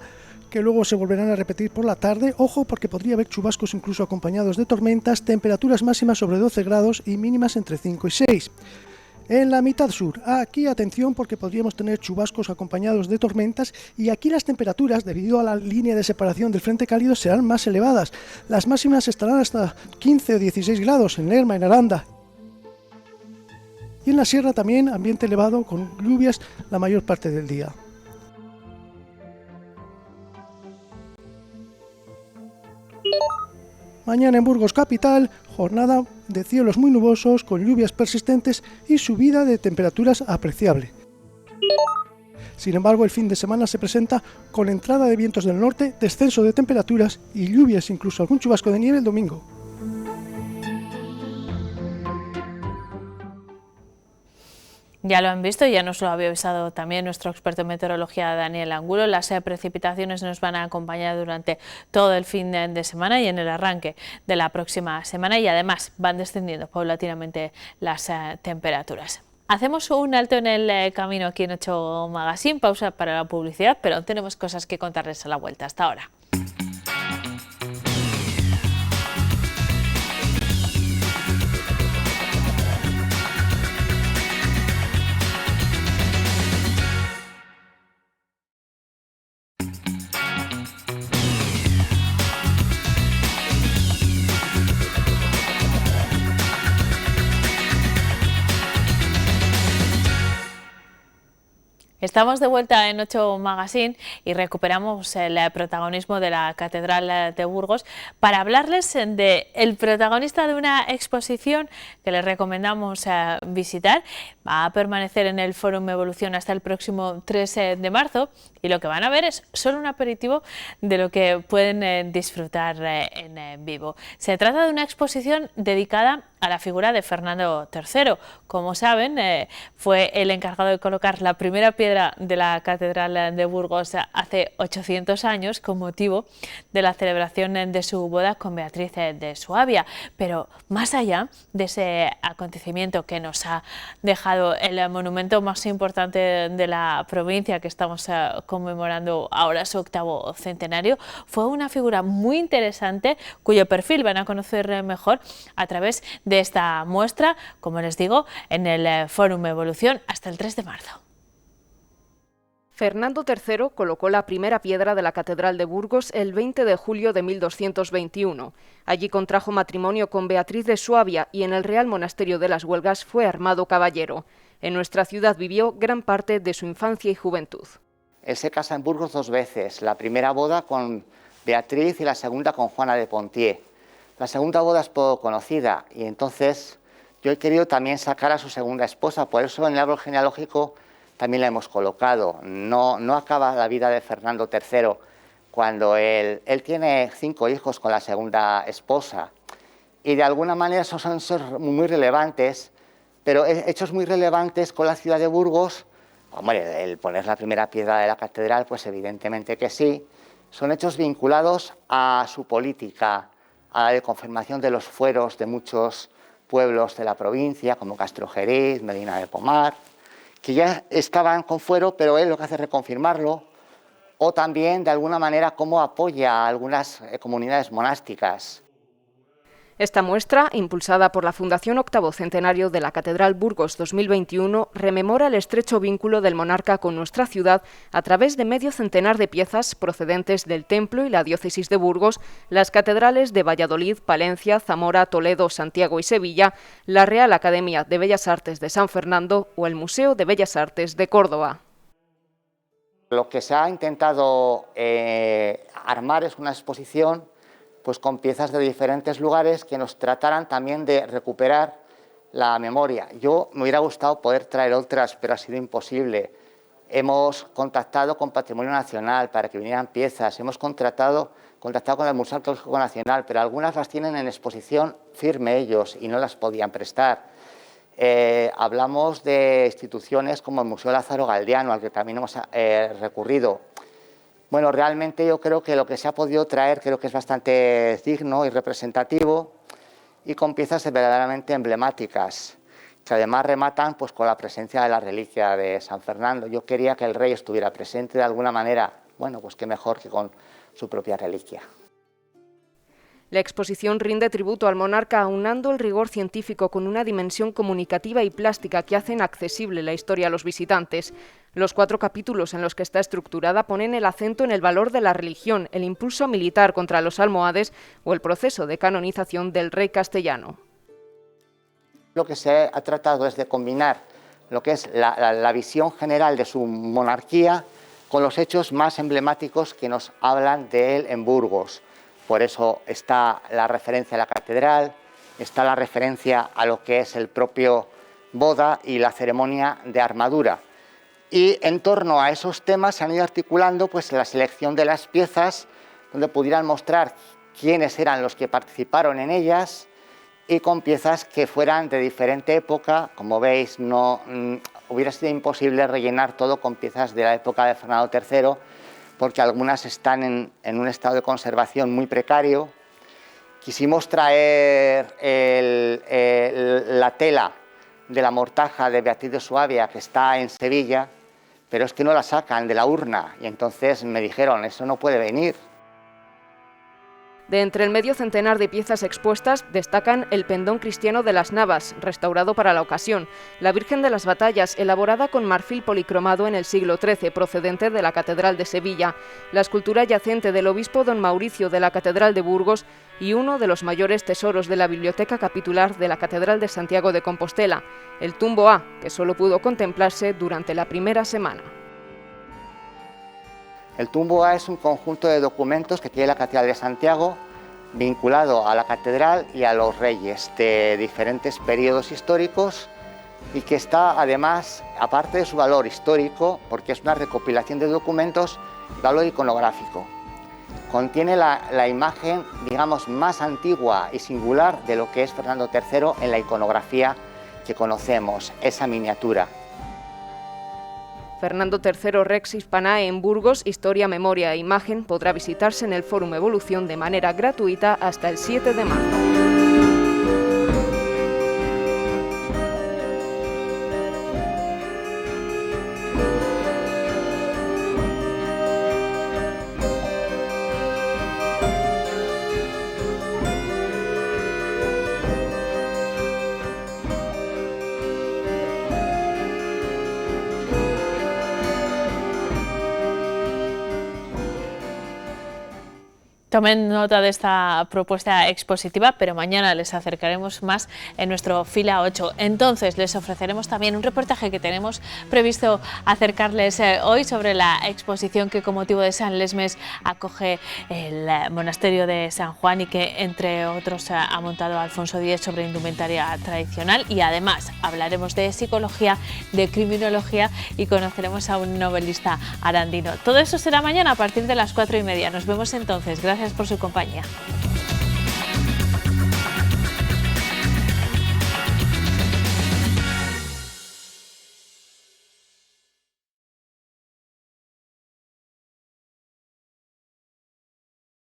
que luego se volverán a repetir por la tarde. Ojo porque podría haber chubascos incluso acompañados de tormentas, temperaturas máximas sobre 12 grados y mínimas entre 5 y 6. En la mitad sur, aquí atención porque podríamos tener chubascos acompañados de tormentas y aquí las temperaturas, debido a la línea de separación del frente cálido, serán más elevadas. Las máximas estarán hasta 15 o 16 grados en Lerma, en Aranda. Y en la sierra también ambiente elevado con lluvias la mayor parte del día. Mañana en Burgos capital, jornada de cielos muy nubosos con lluvias persistentes y subida de temperaturas apreciable. Sin embargo, el fin de semana se presenta con entrada de vientos del norte, descenso de temperaturas y lluvias, incluso algún chubasco de nieve el domingo. Ya lo han visto, ya nos lo había avisado también nuestro experto en meteorología Daniel Angulo. Las precipitaciones nos van a acompañar durante todo el fin de semana y en el arranque de la próxima semana y además van descendiendo paulatinamente las temperaturas. Hacemos un alto en el camino aquí en 8 Magazine, pausa para la publicidad, pero tenemos cosas que contarles a la vuelta. Hasta ahora. Estamos de vuelta en 8 Magazine y recuperamos el protagonismo de la Catedral de Burgos para hablarles del protagonista de una exposición que les recomendamos visitar. Va a permanecer en el Fórum Evolución hasta el próximo 3 de marzo y lo que van a ver es solo un aperitivo de lo que pueden disfrutar en vivo. Se trata de una exposición dedicada a la figura de Fernando III. Como saben, fue el encargado de colocar la primera piedra de la Catedral de Burgos hace 800 años con motivo de la celebración de su boda con Beatriz de Suabia. Pero más allá de ese acontecimiento que nos ha dejado el monumento más importante de la provincia, que estamos conmemorando ahora su 8º centenario, fue una figura muy interesante cuyo perfil van a conocer mejor a través de esta muestra, como les digo, en el Fórum Evolución hasta el 3 de marzo. Fernando III colocó la primera piedra de la Catedral de Burgos el 20 de julio de 1221. Allí contrajo matrimonio con Beatriz de Suabia y en el Real Monasterio de las Huelgas fue armado caballero. En nuestra ciudad vivió gran parte de su infancia y juventud. Él se casa en Burgos 2 veces, la primera boda con Beatriz y la segunda con Juana de Ponthieu. La segunda boda es poco conocida y entonces yo he querido también sacar a su segunda esposa, por eso en el árbol genealógico también la hemos colocado. No acaba la vida de Fernando III cuando él tiene 5 hijos con la segunda esposa, y de alguna manera esos son hechos muy relevantes, pero hechos muy relevantes con la ciudad de Burgos. Hombre, el poner la primera piedra de la catedral, pues evidentemente que sí. Son hechos vinculados a su política, a la confirmación de los fueros de muchos pueblos de la provincia, como Castrojeriz, Medina de Pomar, que ya estaban con fuero, pero él lo que hace es reconfirmarlo, o también, de alguna manera, cómo apoya a algunas comunidades monásticas. Esta muestra, impulsada por la Fundación Octavo Centenario de la Catedral Burgos 2021, rememora el estrecho vínculo del monarca con nuestra ciudad a través de medio centenar de piezas procedentes del templo y la diócesis de Burgos, las catedrales de Valladolid, Palencia, Zamora, Toledo, Santiago y Sevilla, la Real Academia de Bellas Artes de San Fernando o el Museo de Bellas Artes de Córdoba. Lo que se ha intentado armar es una exposición pues con piezas de diferentes lugares que nos trataran también de recuperar la memoria. Yo me hubiera gustado poder traer otras, pero ha sido imposible. Hemos contactado con Patrimonio Nacional para que vinieran piezas, hemos contactado con el Museo Arqueológico Nacional, pero algunas las tienen en exposición firme ellos y no las podían prestar. Hablamos de instituciones como el Museo Lázaro Galdiano, al que también hemos recurrido. Bueno, realmente yo creo que lo que se ha podido traer creo que es bastante digno y representativo y con piezas verdaderamente emblemáticas, que además rematan pues, con la presencia de la reliquia de San Fernando. Yo quería que el rey estuviera presente de alguna manera, bueno, pues qué mejor que con su propia reliquia. La exposición rinde tributo al monarca aunando el rigor científico con una dimensión comunicativa y plástica que hacen accesible la historia a los visitantes. Los 4 capítulos en los que está estructurada ponen el acento en el valor de la religión, el impulso militar contra los almohades o el proceso de canonización del rey castellano. Lo que se ha tratado es de combinar lo que es la visión general de su monarquía con los hechos más emblemáticos que nos hablan de él en Burgos. Por eso está la referencia a la catedral, está la referencia a lo que es el propio boda y la ceremonia de armadura. Y en torno a esos temas se han ido articulando pues, la selección de las piezas, donde pudieran mostrar quiénes eran los que participaron en ellas, y con piezas que fueran de diferente época. Como veis, no hubiera sido imposible rellenar todo con piezas de la época de Fernando III, porque algunas están en un estado de conservación muy precario. Quisimos traer la tela de la mortaja de Beatriz de Suabia, que está en Sevilla, pero es que no la sacan de la urna, y entonces me dijeron, eso no puede venir. De entre el medio centenar de piezas expuestas destacan el pendón cristiano de las Navas, restaurado para la ocasión, la Virgen de las Batallas, elaborada con marfil policromado en el siglo XIII, procedente de la Catedral de Sevilla, la escultura yacente del obispo don Mauricio de la Catedral de Burgos y uno de los mayores tesoros de la biblioteca capitular de la Catedral de Santiago de Compostela, el tumbo A, que solo pudo contemplarse durante la primera semana. El tumbo A es un conjunto de documentos que tiene la Catedral de Santiago vinculado a la catedral y a los reyes de diferentes periodos históricos y que está además, aparte de su valor histórico, porque es una recopilación de documentos, valor iconográfico. Contiene la imagen, digamos, más antigua y singular de lo que es Fernando III en la iconografía que conocemos, esa miniatura. Fernando III Rex Hispanae en Burgos, Historia, Memoria e Imagen, podrá visitarse en el Fórum Evolución de manera gratuita hasta el 7 de marzo. Tomen nota de esta propuesta expositiva, pero mañana les acercaremos más en nuestro Fila 8. Entonces les ofreceremos también un reportaje que tenemos previsto acercarles hoy sobre la exposición que con motivo de San Lesmes acoge el monasterio de San Juan y que entre otros ha montado Alfonso X sobre indumentaria tradicional, y además hablaremos de psicología, de criminología y conoceremos a un novelista arandino. Todo eso será mañana a partir de las 4:30. Nos vemos entonces. Gracias por su compañía.